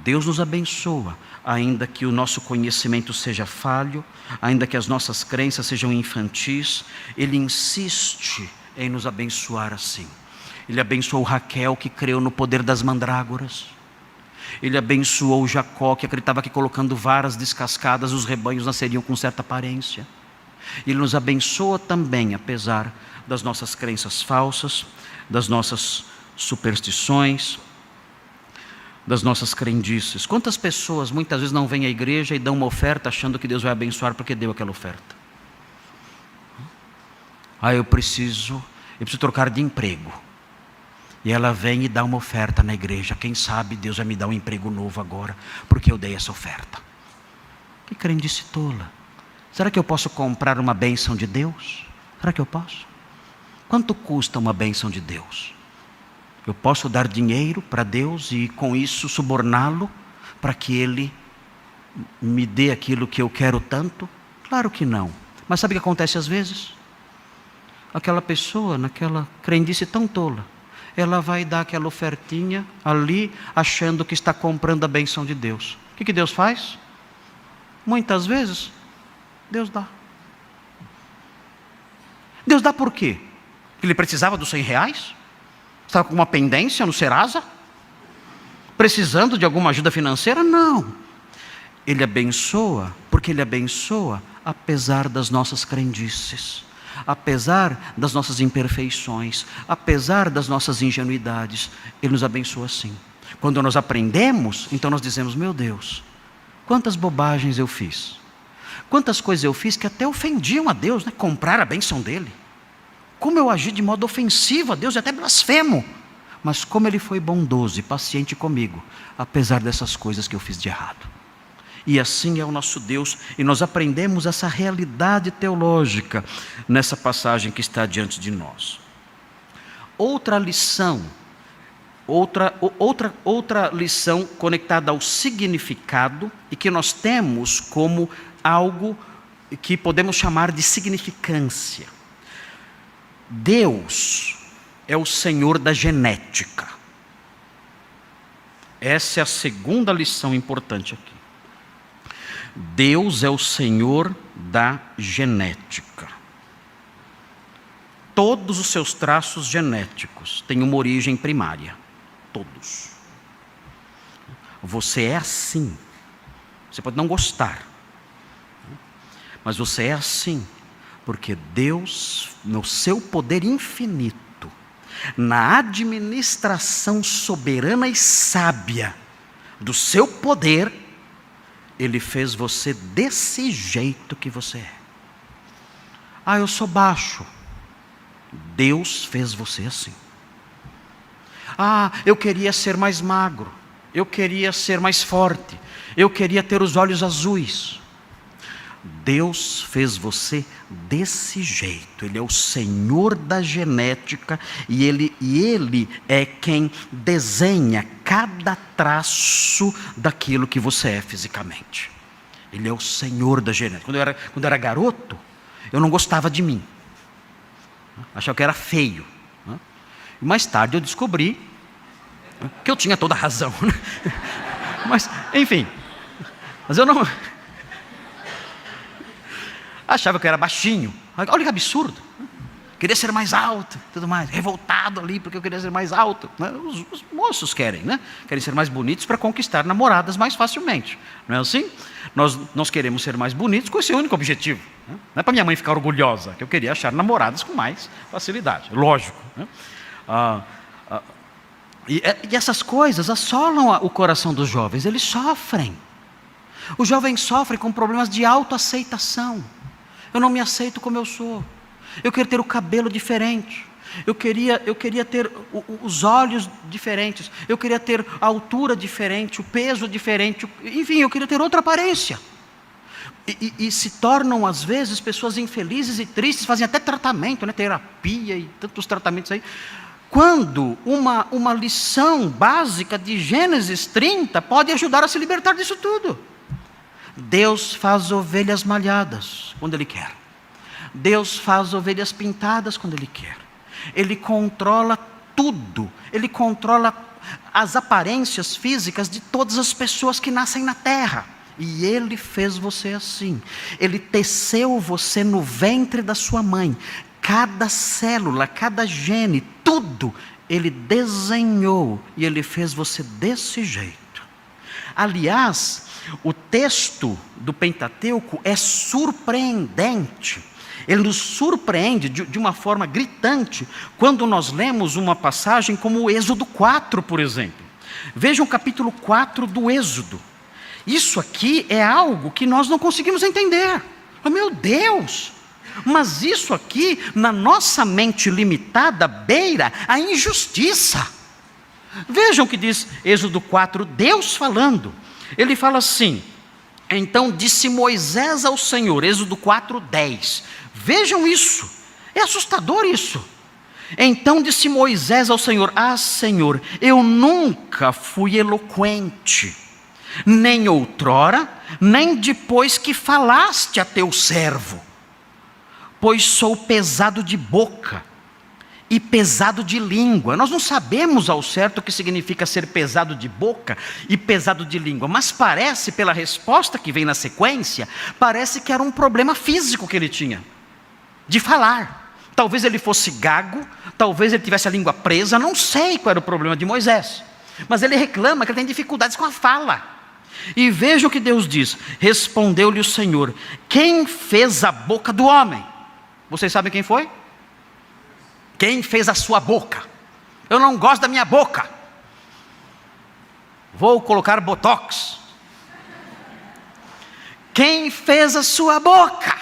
Deus nos abençoa, ainda que o nosso conhecimento seja falho, ainda que as nossas crenças sejam infantis, Ele insiste em nos abençoar assim. Ele abençoou Raquel, que creu no poder das mandrágoras. Ele abençoou Jacó, que acreditava que colocando varas descascadas os rebanhos nasceriam com certa aparência. Ele nos abençoa também, apesar das nossas crenças falsas, das nossas superstições, das nossas crendices. Quantas pessoas muitas vezes não vêm à igreja e dão uma oferta achando que Deus vai abençoar porque deu aquela oferta? Eu preciso trocar de emprego. E ela vem e dá uma oferta na igreja. Quem sabe Deus vai me dar um emprego novo agora, porque eu dei essa oferta. Que crendice tola. Será que eu posso comprar uma bênção de Deus? Será que eu posso? Quanto custa uma bênção de Deus? Eu posso dar dinheiro para Deus e com isso suborná-lo para que Ele me dê aquilo que eu quero tanto? Claro que não. Mas sabe o que acontece às vezes? Aquela pessoa, naquela crendice tão tola, ela vai dar aquela ofertinha ali, achando que está comprando a bênção de Deus. O que Deus faz? Muitas vezes, Deus dá. Deus dá por quê? Ele precisava dos R$100? Estava com uma pendência no Serasa? Precisando de alguma ajuda financeira? Não. Ele abençoa, porque Ele abençoa apesar das nossas crendices, apesar das nossas imperfeições, apesar das nossas ingenuidades. Ele nos abençoa assim. Quando nós aprendemos, então nós dizemos: meu Deus, quantas bobagens eu fiz, quantas coisas eu fiz que até ofendiam a Deus, né? Comprar a bênção dele. Como eu agi de modo ofensivo a Deus e até blasfemo. Mas como Ele foi bondoso e paciente comigo, apesar dessas coisas que eu fiz de errado. E assim é o nosso Deus, e nós aprendemos essa realidade teológica nessa passagem que está diante de nós. Outra lição, outra lição conectada ao significado, e que nós temos como algo que podemos chamar de significância. Deus é o Senhor da genética. Essa é a segunda lição importante aqui. Deus é o Senhor da genética. Todos os seus traços genéticos têm uma origem primária. Todos. Você é assim. Você pode não gostar, mas você é assim porque Deus, no seu poder infinito, na administração soberana e sábia do seu poder, Ele fez você desse jeito que você é. Ah, eu sou baixo. Deus fez você assim. Ah, eu queria ser mais magro. Eu queria ser mais forte. Eu queria ter os olhos azuis. Deus fez você desse jeito. Ele é o Senhor da genética e ele é quem desenha cada traço daquilo que você é fisicamente. Ele é o Senhor da genética. Quando eu era garoto, eu não gostava de mim. Achava que eu era feio. E mais tarde eu descobri que eu tinha toda a razão. Mas, enfim. Mas eu não... Achava que eu era baixinho. Olha que absurdo. Queria ser mais alto, tudo mais. Revoltado ali porque eu queria ser mais alto. Os moços querem, né? Querem ser mais bonitos para conquistar namoradas mais facilmente. Não é assim? Nós queremos ser mais bonitos com esse único objetivo. Não é para minha mãe ficar orgulhosa, que eu queria achar namoradas com mais facilidade. Lógico. Né? E essas coisas assolam o coração dos jovens. Eles sofrem. Os jovens sofrem com problemas de autoaceitação. Eu não me aceito como eu sou. Eu queria ter o cabelo diferente. Eu queria ter os olhos diferentes. Eu queria ter a altura diferente, o peso diferente. Enfim, eu queria ter outra aparência. E se tornam, às vezes, pessoas infelizes e tristes. Fazem até tratamento, né? Terapia e tantos tratamentos aí. Quando uma lição básica de Gênesis 30 pode ajudar a se libertar disso tudo. Deus faz ovelhas malhadas quando Ele quer. Deus faz ovelhas pintadas quando Ele quer. Ele controla tudo. Ele controla as aparências físicas de todas as pessoas que nascem na terra. E Ele fez você assim. Ele teceu você no ventre da sua mãe. Cada célula, cada gene, tudo Ele desenhou. E Ele fez você desse jeito. Aliás, o texto do Pentateuco é surpreendente. Ele nos surpreende de uma forma gritante quando nós lemos uma passagem como o Êxodo 4, por exemplo. Vejam o capítulo 4 do Êxodo. Isso aqui é algo que nós não conseguimos entender. Oh, meu Deus! Mas isso aqui, na nossa mente limitada, beira a injustiça. Vejam o que diz Êxodo 4, Deus falando. Ele fala assim: então disse Moisés ao Senhor, Êxodo 4:10. Vejam isso, é assustador isso. Então disse Moisés ao Senhor: ah, Senhor, eu nunca fui eloquente, nem outrora, nem depois que falaste a teu servo, pois sou pesado de boca e pesado de língua. Nós não sabemos ao certo o que significa ser pesado de boca e pesado de língua, mas parece, pela resposta que vem na sequência, parece que era um problema físico que ele tinha, de falar. Talvez ele fosse gago, talvez ele tivesse a língua presa, não sei qual era o problema de Moisés, mas ele reclama que ele tem dificuldades com a fala. E veja o que Deus diz: respondeu-lhe o Senhor: quem fez a boca do homem? Vocês sabem quem foi? Quem fez a sua boca? Eu não gosto da minha boca, vou colocar botox. Quem fez a sua boca?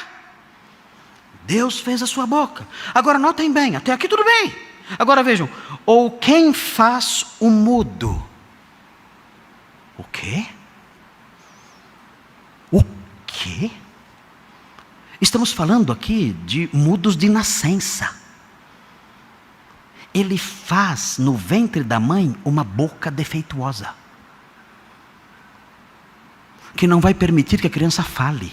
Deus fez a sua boca. Agora notem bem, até aqui tudo bem. Agora vejam: ou quem faz o mudo? O quê? O quê? Estamos falando aqui de mudos de nascença. Ele faz no ventre da mãe uma boca defeituosa, que não vai permitir que a criança fale.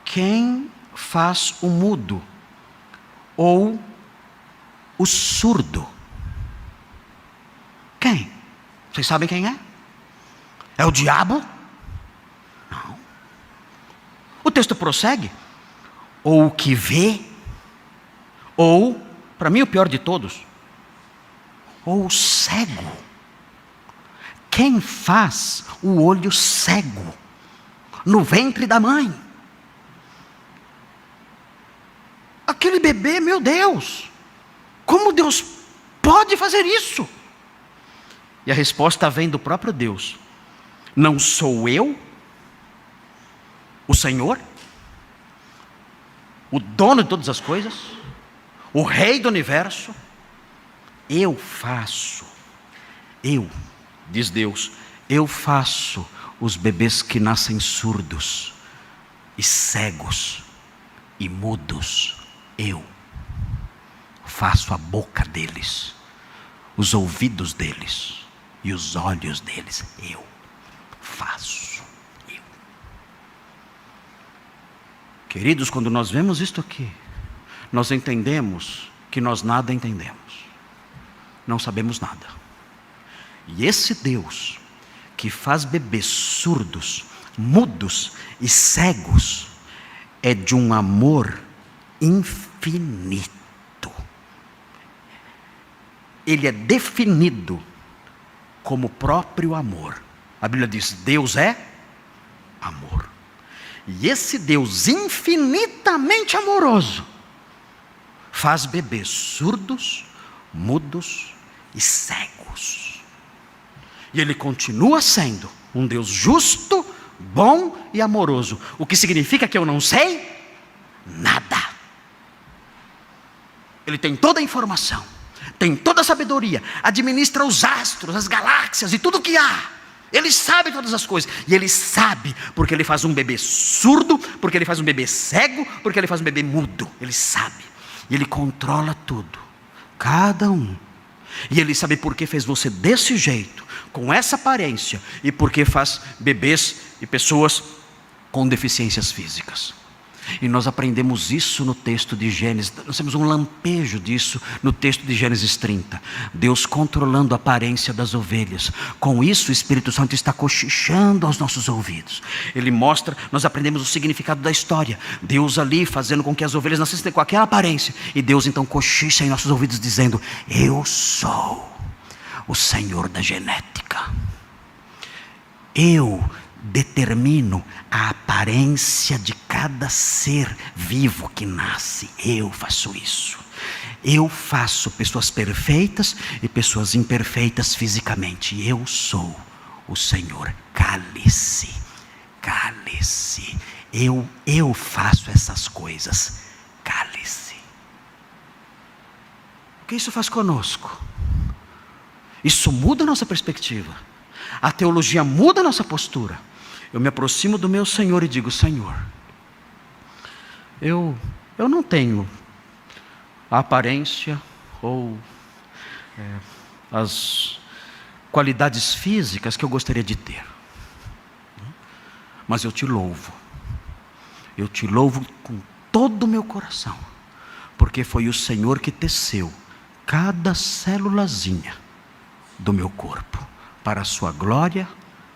Quem faz o mudo ou o surdo? Quem? Vocês sabem quem é? É o diabo? Não. O texto prossegue: ou o que vê, ou, para mim o pior de todos, ou o cego. Quem faz o olho cego no ventre da mãe? Aquele bebê, meu Deus, como Deus pode fazer isso? E a resposta vem do próprio Deus: não sou eu, o Senhor, o dono de todas as coisas, o rei do universo? Eu faço, diz Deus, eu faço os bebês que nascem surdos e cegos e mudos. Eu faço a boca deles, os ouvidos deles e os olhos deles. Eu faço. Eu. Queridos, quando nós vemos isto aqui, nós entendemos que nós nada entendemos, não sabemos nada. E esse Deus que faz bebês surdos, mudos e cegos é de um amor infinito. Ele é definido como próprio amor. A Bíblia diz: Deus é amor. E esse Deus infinitamente amoroso faz bebês surdos, mudos e cegos. E Ele continua sendo um Deus justo, bom e amoroso. O que significa que eu não sei nada. Ele tem toda a informação, tem toda a sabedoria, administra os astros, as galáxias e tudo o que há. Ele sabe todas as coisas. E Ele sabe porque Ele faz um bebê surdo, porque Ele faz um bebê cego, porque Ele faz um bebê mudo. Ele sabe. E Ele controla tudo, cada um. E Ele sabe por que fez você desse jeito, com essa aparência, e por que faz bebês e pessoas com deficiências físicas. E nós aprendemos isso no texto de Gênesis. Nós temos um lampejo disso no texto de Gênesis 30. Deus controlando a aparência das ovelhas. Com isso o Espírito Santo está cochichando aos nossos ouvidos. Ele mostra, nós aprendemos o significado da história. Deus ali fazendo com que as ovelhas nascessem com aquela aparência. E Deus então cochicha em nossos ouvidos dizendo: eu sou o Senhor da genética. Eu determino a aparência de cada ser vivo que nasce. Eu faço isso. Eu faço pessoas perfeitas e pessoas imperfeitas fisicamente. Eu sou o Senhor. Cale-se, cale-se. Eu faço essas coisas. Cale-se. O que isso faz conosco? Isso muda a nossa perspectiva. A teologia muda a nossa postura. Eu me aproximo do meu Senhor e digo: Senhor, eu não tenho a aparência ou qualidades físicas que eu gostaria de ter. Mas eu te louvo com todo o meu coração, porque foi o Senhor que teceu cada célulazinha do meu corpo, para a sua glória,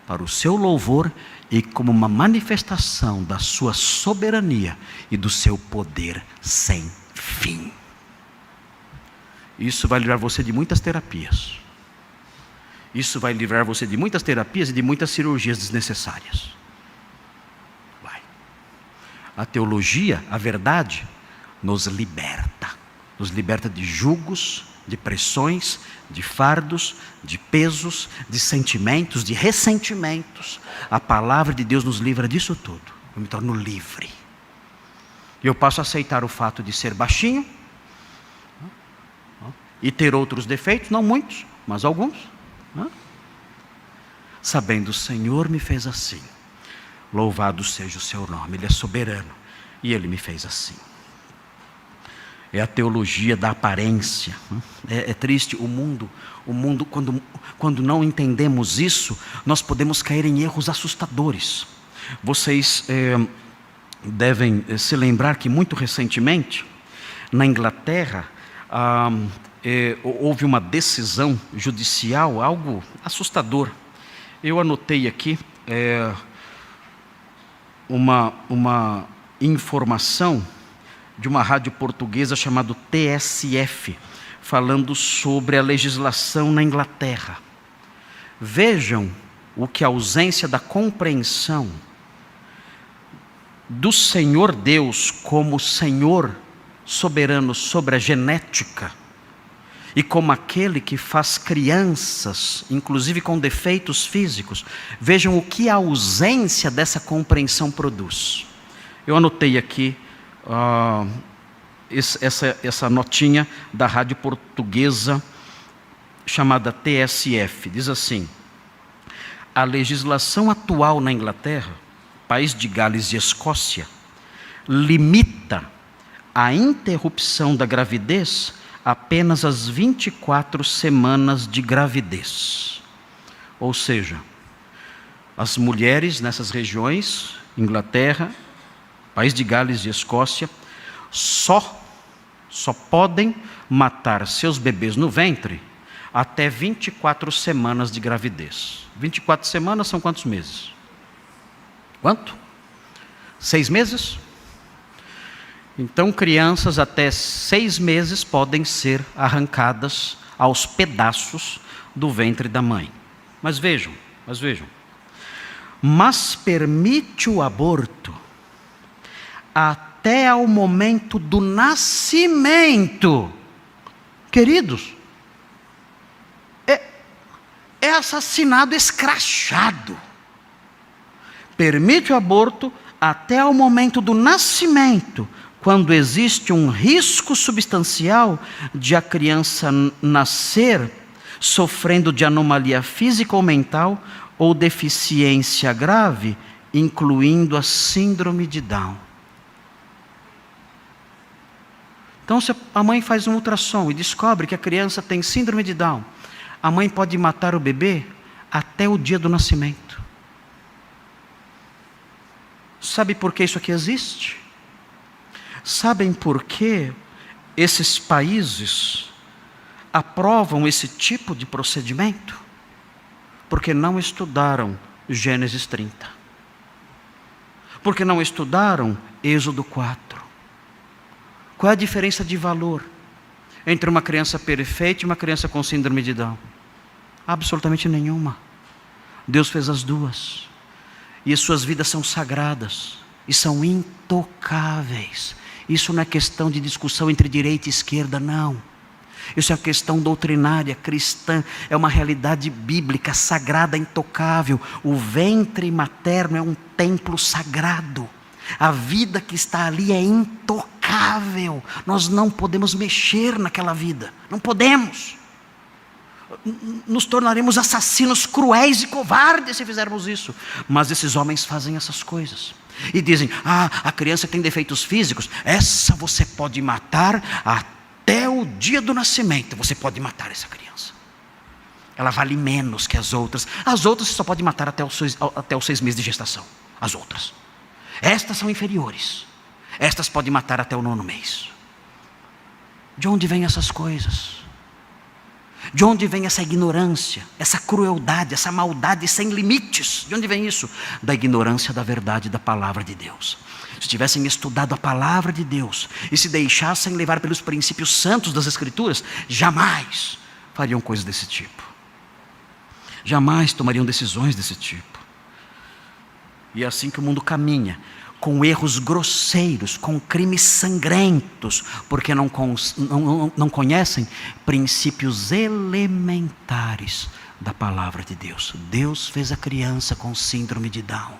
para o seu louvor e como uma manifestação da sua soberania e do seu poder sem fim. Isso vai livrar você de muitas terapias. Isso vai livrar você de muitas terapias e de muitas cirurgias desnecessárias. Vai. A teologia, a verdade, nos liberta. Nos liberta de julgos, de pressões, de fardos, de pesos, de sentimentos, de ressentimentos. A palavra de Deus nos livra disso tudo. Eu me torno livre. E eu passo a aceitar o fato de ser baixinho e ter outros defeitos, não muitos, mas alguns. Sabendo, o Senhor me fez assim. Louvado seja o seu nome. Ele é soberano e Ele me fez assim. É a teologia da aparência. É triste, o mundo quando não entendemos isso, nós podemos cair em erros assustadores. Vocês devem se lembrar que muito recentemente, na Inglaterra, houve uma decisão judicial, algo assustador. Eu anotei aqui uma informação de uma rádio portuguesa chamada TSF, falando sobre a legislação na Inglaterra. Vejam o que a ausência da compreensão do Senhor Deus como Senhor soberano sobre a genética e como aquele que faz crianças, inclusive com defeitos físicos. Vejam o que a ausência dessa compreensão produz. Eu anotei aqui essa notinha da rádio portuguesa chamada TSF. Diz assim: a legislação atual na Inglaterra, país de Gales e Escócia, limita a interrupção da gravidez apenas às 24 semanas de gravidez. Ou seja, as mulheres nessas regiões, Inglaterra, país de Gales e Escócia, só podem matar seus bebês no ventre até 24 semanas de gravidez. 24 semanas são quantos meses? Quanto? 6 meses? Então, crianças até 6 meses podem ser arrancadas aos pedaços do ventre da mãe. Mas vejam. Mas permite o aborto até ao momento do nascimento. Queridos, é assassinado escrachado. Permite o aborto até ao momento do nascimento, quando existe um risco substancial de a criança nascer sofrendo de anomalia física ou mental ou deficiência grave, incluindo a síndrome de Down. Então, se a mãe faz um ultrassom e descobre que a criança tem síndrome de Down, a mãe pode matar o bebê até o dia do nascimento. Sabe por que isso aqui existe? Sabem por que esses países aprovam esse tipo de procedimento? Porque não estudaram Gênesis 30. Porque não estudaram Êxodo 4. Qual é a diferença de valor entre uma criança perfeita e uma criança com síndrome de Down? Absolutamente nenhuma. Deus fez as duas. E as suas vidas são sagradas e são intocáveis. Isso não é questão de discussão entre direita e esquerda, não. Isso é uma questão doutrinária, cristã. É uma realidade bíblica, sagrada, intocável. O ventre materno é um templo sagrado. A vida que está ali é intocável. Nós não podemos mexer naquela vida. Não podemos. Nos tornaremos assassinos cruéis e covardes se fizermos isso. Mas esses homens fazem essas coisas. E dizem, a criança tem defeitos físicos, essa você pode matar até o dia do nascimento. Você pode matar essa criança. Ela vale menos que as outras. As outras você só pode matar até os 6 meses de gestação. As outras. Estas são inferiores. Estas podem matar até o 9º mês. De onde vêm essas coisas? De onde vem essa ignorância, essa crueldade, essa maldade sem limites? De onde vem isso? Da ignorância da verdade da palavra de Deus. Se tivessem estudado a palavra de Deus e se deixassem levar pelos princípios santos das Escrituras, jamais fariam coisas desse tipo. Jamais tomariam decisões desse tipo. E é assim que o mundo caminha, com erros grosseiros, com crimes sangrentos, porque não conhecem princípios elementares da palavra de Deus. Deus fez a criança com síndrome de Down.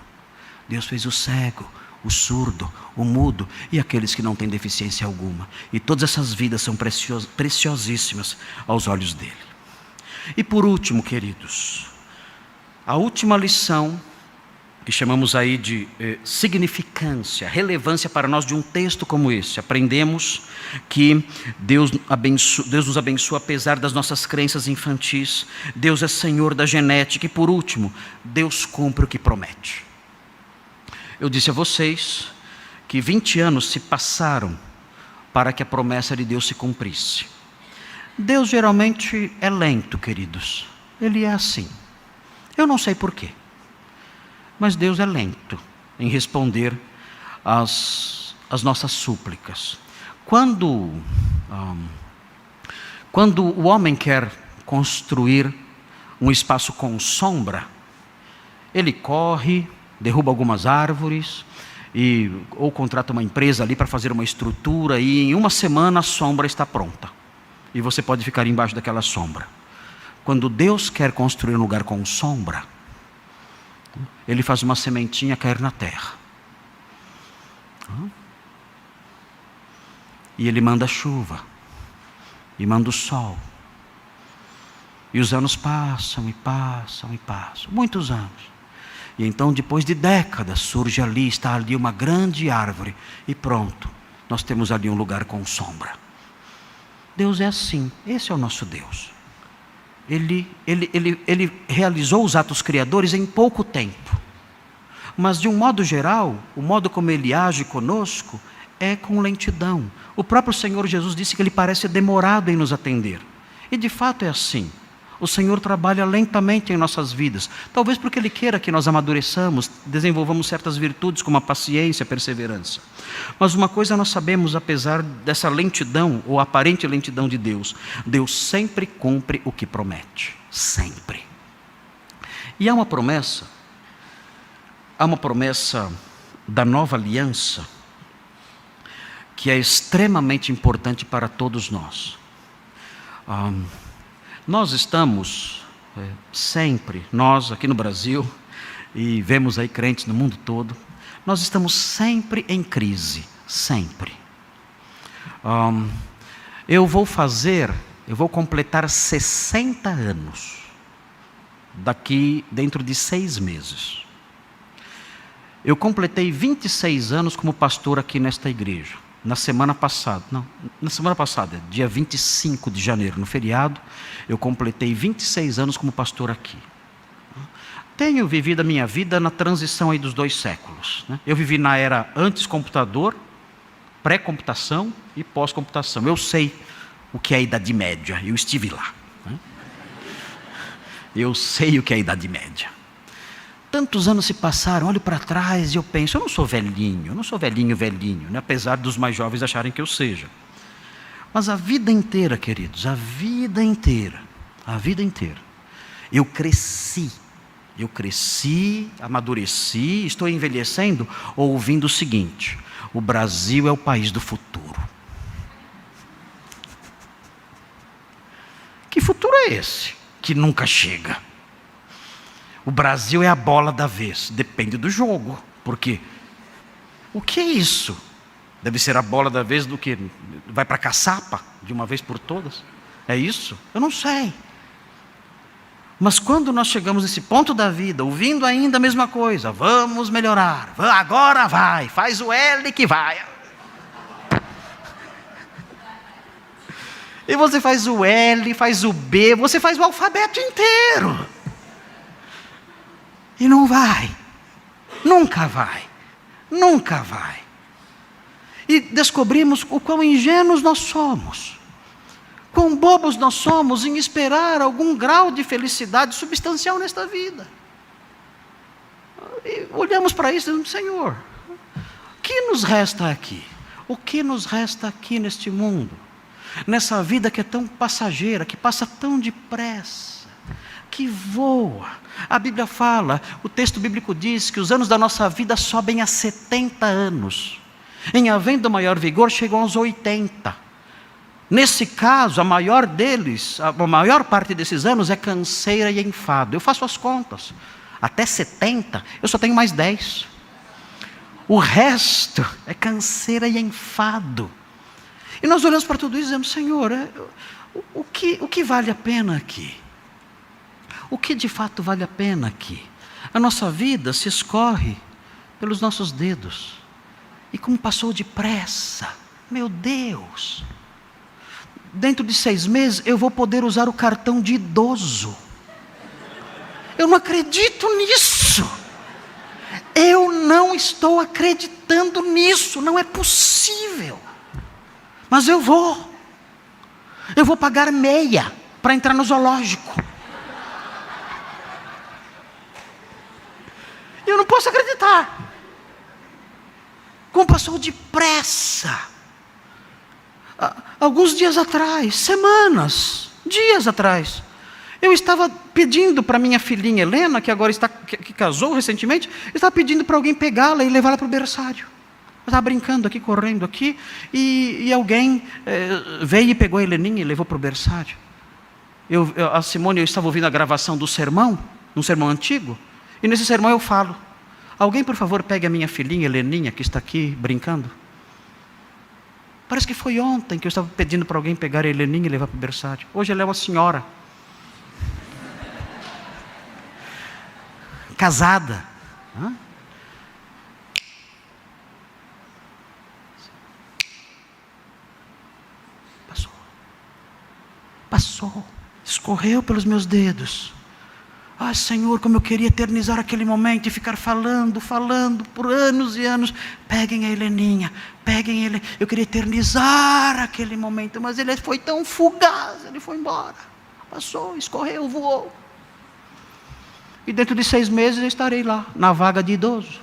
Deus fez o cego, o surdo, o mudo e aqueles que não têm deficiência alguma. E todas essas vidas são preciosíssimas aos olhos dele. E por último, queridos, a última lição que chamamos aí de significância, relevância para nós de um texto como esse. Aprendemos que Deus nos abençoa apesar das nossas crenças infantis. Deus é Senhor da genética. E por último, Deus cumpre o que promete. Eu disse a vocês que 20 anos se passaram para que a promessa de Deus se cumprisse. Deus geralmente é lento, queridos. Ele é assim. Eu não sei porquê. Mas Deus é lento em responder às nossas súplicas. Quando o homem quer construir um espaço com sombra, ele corre, derruba algumas árvores, ou contrata uma empresa ali para fazer uma estrutura, e em uma semana a sombra está pronta. E você pode ficar embaixo daquela sombra. Quando Deus quer construir um lugar com sombra, Ele faz uma sementinha cair na terra. E Ele manda a chuva. E manda o sol. E os anos passam e passam e passam. Muitos anos. E então, depois de décadas, está ali uma grande árvore. E pronto, nós temos ali um lugar com sombra. Deus é assim. Esse é o nosso Deus. Ele realizou os atos criadores em pouco tempo. Mas de um modo geral, o modo como Ele age conosco é com lentidão. O próprio Senhor Jesus disse que Ele parece demorado em nos atender. E de fato é assim. O Senhor trabalha lentamente em nossas vidas. Talvez porque Ele queira que nós amadureçamos, desenvolvamos certas virtudes como a paciência, a perseverança. Mas uma coisa nós sabemos, apesar dessa lentidão, ou aparente lentidão de Deus, Deus sempre cumpre o que promete. Sempre. E há uma promessa da nova aliança, que é extremamente importante para todos nós. Nós estamos sempre, nós aqui no Brasil, e vemos aí crentes no mundo todo, nós estamos sempre em crise, sempre. Eu vou completar 60 anos, dentro de 6 meses. Eu completei 26 anos como pastor aqui nesta igreja. Na semana passada, dia 25 de janeiro, no feriado, eu completei 26 anos como pastor aqui. Tenho vivido a minha vida na transição aí dos 2 séculos. Eu vivi na era antes computador, pré-computação e pós-computação. Eu sei o que é a Idade Média, eu estive lá. Eu sei o que é a Idade Média. Tantos anos se passaram, olho para trás e eu penso, eu não sou velhinho, né? Apesar dos mais jovens acharem que eu seja. Mas a vida inteira, queridos, a vida inteira, eu cresci, amadureci, estou envelhecendo, ouvindo o seguinte: o Brasil é o país do futuro. Que futuro é esse que nunca chega? O Brasil é a bola da vez. Depende do jogo. Porque o que é isso? Deve ser a bola da vez do que? Vai para a caçapa de uma vez por todas? É isso? Eu não sei. Mas quando nós chegamos nesse ponto da vida, ouvindo ainda a mesma coisa, vamos melhorar, agora vai, faz o L que vai. E você faz o L, faz o B, você faz o alfabeto inteiro. E não vai. Nunca vai. Nunca vai. E descobrimos o quão ingênuos nós somos. Quão bobos nós somos em esperar algum grau de felicidade substancial nesta vida. E olhamos para isso e dizemos: Senhor, o que nos resta aqui? O que nos resta aqui neste mundo? Nessa vida que é tão passageira, que passa tão depressa, que voa. A Bíblia fala, o texto bíblico diz que os anos da nossa vida sobem a 70 anos. Em havendo maior vigor, chegam aos 80. Nesse caso, a maior parte desses anos é canseira e enfado. Eu faço as contas. Até 70, eu só tenho mais 10. O resto é canseira e enfado. E nós olhamos para tudo isso e dizemos: Senhor, o que vale a pena aqui? O que de fato vale a pena aqui? A nossa vida se escorre pelos nossos dedos. E como passou depressa, meu Deus! Dentro de 6 meses eu vou poder usar o cartão de idoso. Eu não acredito nisso. Eu não estou acreditando nisso. Não é possível. Mas eu vou pagar meia para entrar no zoológico. Eu não posso acreditar. Como passou depressa. Alguns dias atrás, semanas, dias atrás, eu estava pedindo para minha filhinha Helena, que agora que casou recentemente, eu estava pedindo para alguém pegá-la e levá-la para o berçário. Eu estava brincando aqui, correndo aqui, e alguém veio e pegou a Heleninha e levou para o berçário. A Simone, eu estava ouvindo a gravação do sermão, um sermão antigo, e nesse sermão eu falo: alguém, por favor, pegue a minha filhinha Heleninha, que está aqui brincando. Parece que foi ontem que eu estava pedindo para alguém pegar a Heleninha e levar para o berçário. Hoje ela é uma senhora. Casada. Passou, escorreu pelos meus dedos. Ah, Senhor, como eu queria eternizar aquele momento e ficar falando por anos e anos. Peguem a Heleninha, peguem ele. Eu queria eternizar aquele momento, mas ele foi tão fugaz, ele foi embora. Passou, escorreu, voou. E dentro de 6 meses eu estarei lá, na vaga de idoso,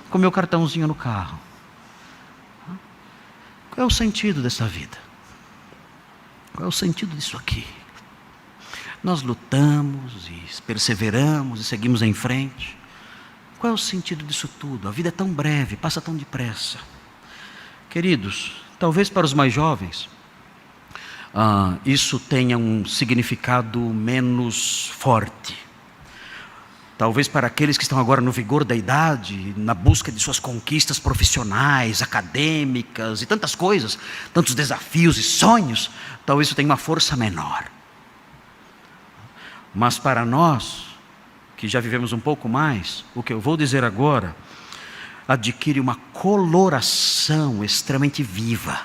com meu cartãozinho no carro. Qual é o sentido dessa vida? Qual é o sentido disso aqui? Nós lutamos e perseveramos e seguimos em frente. Qual é o sentido disso tudo? A vida é tão breve, passa tão depressa. Queridos, talvez para os mais jovens, isso tenha um significado menos forte. Talvez para aqueles que estão agora no vigor da idade, na busca de suas conquistas profissionais, acadêmicas e tantas coisas, tantos desafios e sonhos, talvez isso tenha uma força menor. Mas para nós, que já vivemos um pouco mais, o que eu vou dizer agora adquire uma coloração extremamente viva.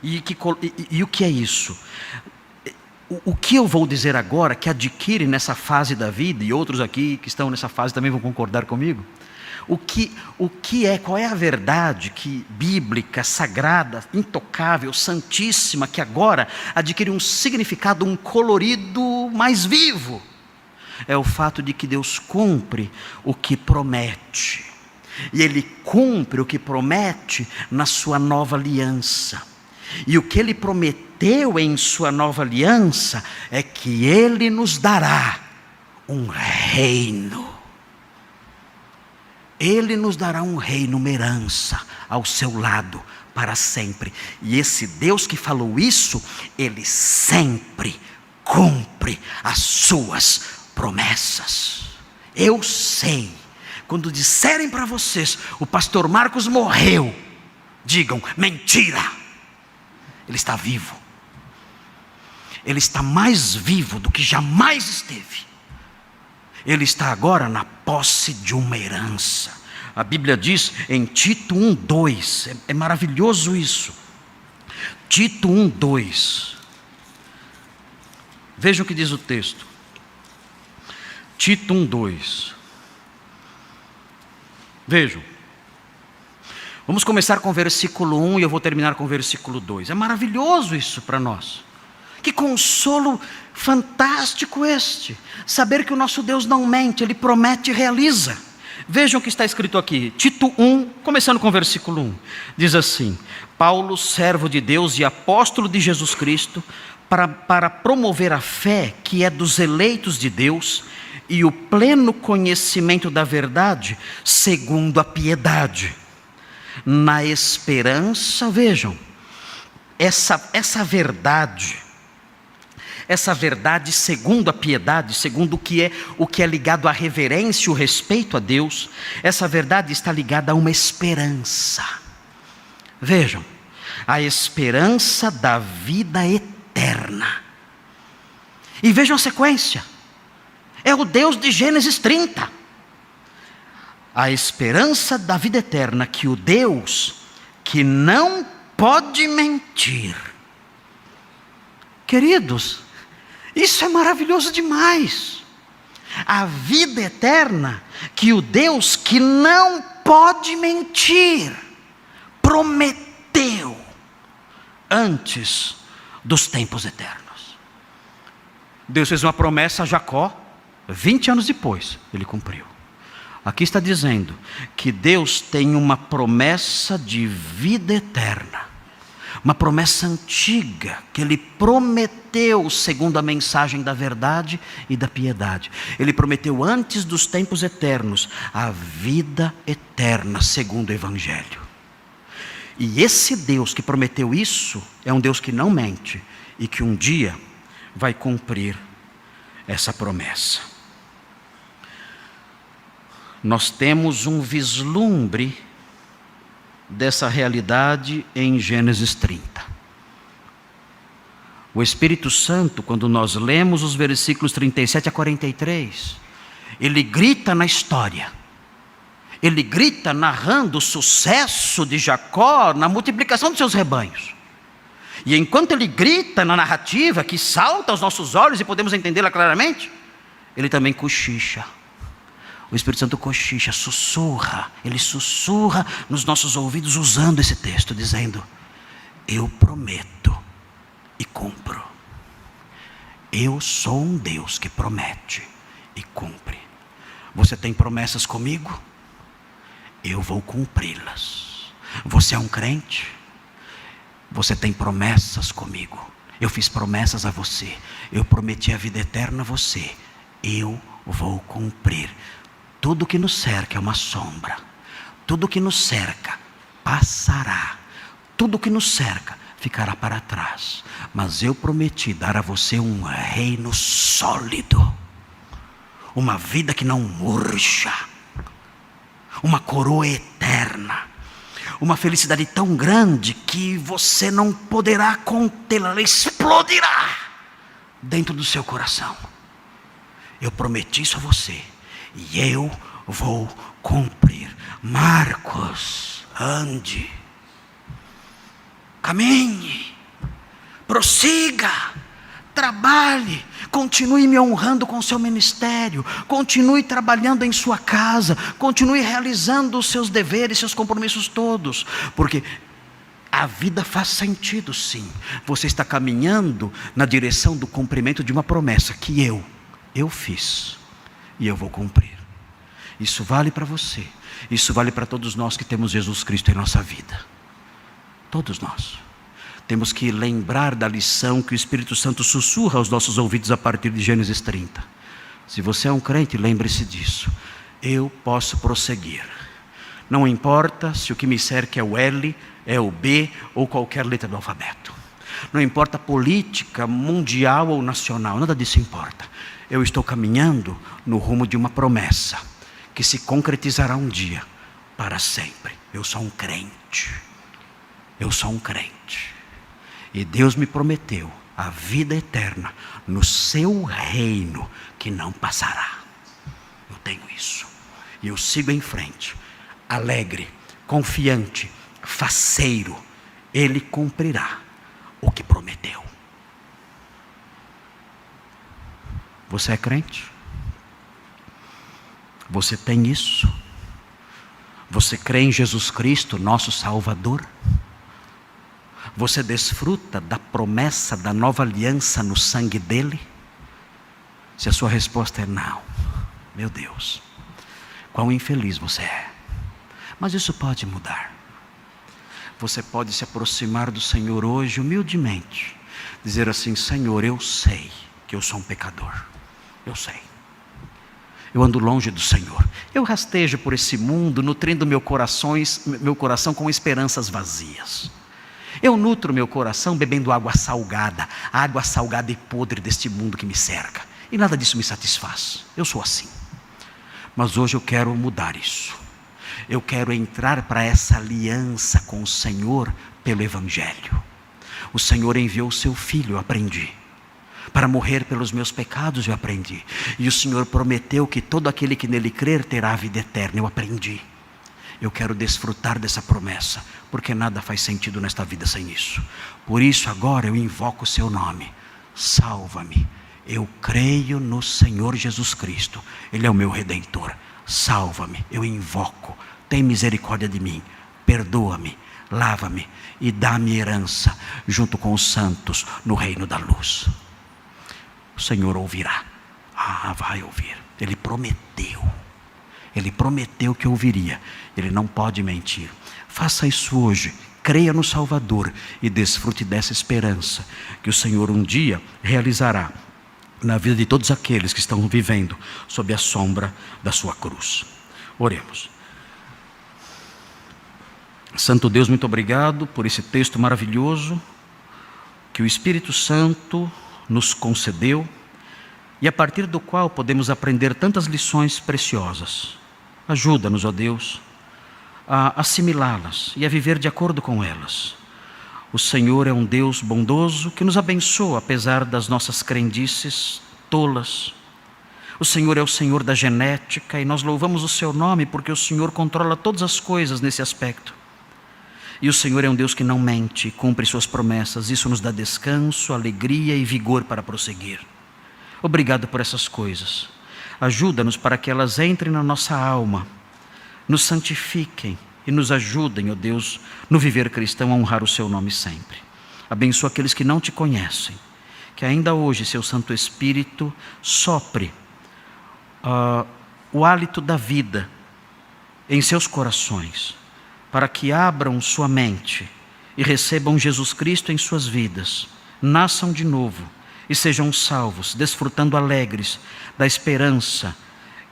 E o que é isso? O que eu vou dizer agora, que adquire nessa fase da vida, e outros aqui que estão nessa fase também vão concordar comigo, qual é a verdade bíblica, sagrada, intocável, santíssima, que agora adquire um significado, um colorido mais vivo? É o fato de que Deus cumpre o que promete, e Ele cumpre o que promete na sua nova aliança. E o que Ele prometeu em sua nova aliança é que Ele nos dará um reino. Ele nos dará um reino, uma herança ao seu lado para sempre. E esse Deus que falou isso, Ele sempre cumpre as suas promessas. Eu sei, quando disserem para vocês, o pastor Marcos morreu, digam: mentira. Ele está vivo. Ele está mais vivo do que jamais esteve. Ele está agora na posse de uma herança. A Bíblia diz em Tito 1:2, é maravilhoso isso. Tito 1:2. Veja o que diz o texto. Tito 1:2. Vejam. Vamos começar com o versículo 1 e eu vou terminar com o versículo 2. É maravilhoso isso para nós. Que consolo fantástico este. Saber que o nosso Deus não mente, Ele promete e realiza. Vejam o que está escrito aqui. Tito 1, começando com o versículo 1. Diz assim: Paulo, servo de Deus e apóstolo de Jesus Cristo, para promover a fé que é dos eleitos de Deus e o pleno conhecimento da verdade, segundo a piedade. Na esperança, vejam, essa verdade segundo a piedade, segundo o que é ligado à reverência e o respeito a Deus, essa verdade está ligada a uma esperança. Vejam, a esperança da vida eterna. E vejam a sequência, é o Deus de Gênesis 30. A esperança da vida eterna, que o Deus que não pode mentir. Queridos, isso é maravilhoso demais. A vida eterna, que o Deus que não pode mentir, prometeu antes dos tempos eternos. Deus fez uma promessa a Jacó, 20 anos depois, Ele cumpriu. Aqui está dizendo que Deus tem uma promessa de vida eterna, uma promessa antiga, que Ele prometeu segundo a mensagem da verdade e da piedade. Ele prometeu antes dos tempos eternos, a vida eterna segundo o Evangelho. E esse Deus que prometeu isso, é um Deus que não mente, e que um dia vai cumprir essa promessa. Nós temos um vislumbre dessa realidade em Gênesis 30. O Espírito Santo, quando nós lemos os versículos 37 a 43, ele grita na história, ele grita narrando o sucesso de Jacó na multiplicação dos seus rebanhos. E enquanto ele grita na narrativa, que salta aos nossos olhos e podemos entendê-la claramente, ele também cochicha. O Espírito Santo cochicha, sussurra, ele sussurra nos nossos ouvidos usando esse texto, dizendo: eu prometo e cumpro. Eu sou um Deus que promete e cumpre. Você tem promessas comigo? Eu vou cumpri-las. Você é um crente? Você tem promessas comigo. Eu fiz promessas a você. Eu prometi a vida eterna a você. Eu vou cumprir. Tudo que nos cerca é uma sombra. Tudo que nos cerca passará. Tudo que nos cerca ficará para trás. Mas eu prometi dar a você um reino sólido. Uma vida que não murcha. Uma coroa eterna. Uma felicidade tão grande que você não poderá contê-la. Ela explodirá dentro do seu coração. Eu prometi isso a você. E eu vou cumprir. Marcos, ande, caminhe, prossiga, trabalhe, continue me honrando com o seu ministério, continue trabalhando em sua casa, continue realizando os seus deveres, seus compromissos todos, porque a vida faz sentido sim. Você está caminhando na direção do cumprimento de uma promessa que eu fiz. E eu vou cumprir. Isso vale para você. Isso vale para todos nós que temos Jesus Cristo em nossa vida. Todos nós. Temos que lembrar da lição que o Espírito Santo sussurra aos nossos ouvidos a partir de Gênesis 30. Se você é um crente, lembre-se disso. Eu posso prosseguir. Não importa se o que me cerca é o L, é o B ou qualquer letra do alfabeto. Não importa a política mundial ou nacional, nada disso importa. Eu estou caminhando no rumo de uma promessa que se concretizará um dia para sempre. Eu sou um crente. Eu sou um crente. E Deus me prometeu a vida eterna no seu reino que não passará. Eu tenho isso. E eu sigo em frente, alegre, confiante, faceiro. Ele cumprirá o que prometeu. Você é crente? Você tem isso? Você crê em Jesus Cristo, nosso Salvador? Você desfruta da promessa da nova aliança no sangue dele? Se a sua resposta é não, meu Deus, quão infeliz você é. Mas isso pode mudar. Você pode se aproximar do Senhor hoje humildemente, dizer assim: Senhor, eu sei que eu sou um pecador, eu sei. Eu ando longe do Senhor. Eu rastejo por esse mundo, nutrindo meu coração com esperanças vazias. Eu nutro meu coração bebendo água salgada e podre deste mundo que me cerca. E nada disso me satisfaz. Eu sou assim. Mas hoje eu quero mudar isso. Eu quero entrar para essa aliança com o Senhor pelo Evangelho. O Senhor enviou o seu Filho, eu aprendi. Para morrer pelos meus pecados, eu aprendi. E o Senhor prometeu que todo aquele que nele crer terá a vida eterna, eu aprendi. Eu quero desfrutar dessa promessa, porque nada faz sentido nesta vida sem isso. Por isso agora eu invoco o seu nome. Salva-me. Eu creio no Senhor Jesus Cristo. Ele é o meu Redentor. Salva-me. Eu invoco. Tem misericórdia de mim. Perdoa-me. Lava-me. E dá-me herança junto com os santos no reino da luz. O Senhor ouvirá. Vai ouvir. Ele prometeu. Ele prometeu que ouviria. Ele não pode mentir. Faça isso hoje. Creia no Salvador e desfrute dessa esperança que o Senhor um dia realizará na vida de todos aqueles que estão vivendo sob a sombra da sua cruz. Oremos. Santo Deus, muito obrigado por esse texto maravilhoso que o Espírito Santo nos concedeu e a partir do qual podemos aprender tantas lições preciosas. Ajuda-nos, ó Deus, a assimilá-las e a viver de acordo com elas. O Senhor é um Deus bondoso que nos abençoa apesar das nossas crendices tolas. O Senhor é o Senhor da genética e nós louvamos o seu nome porque o Senhor controla todas as coisas nesse aspecto. E o Senhor é um Deus que não mente, cumpre suas promessas. Isso nos dá descanso, alegria e vigor para prosseguir. Obrigado por essas coisas. Ajuda-nos para que elas entrem na nossa alma, nos santifiquem e nos ajudem, ó Deus, no viver cristão a honrar o seu nome sempre. Abençoa aqueles que não te conhecem, que ainda hoje seu Santo Espírito sopre o hálito da vida em seus corações, para que abram sua mente e recebam Jesus Cristo em suas vidas, nasçam de novo e sejam salvos, desfrutando alegres da esperança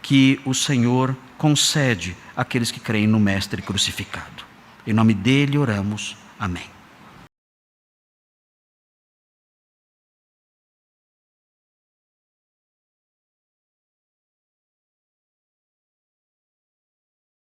que o Senhor concede àqueles que creem no Mestre crucificado. Em nome dele oramos. Amém.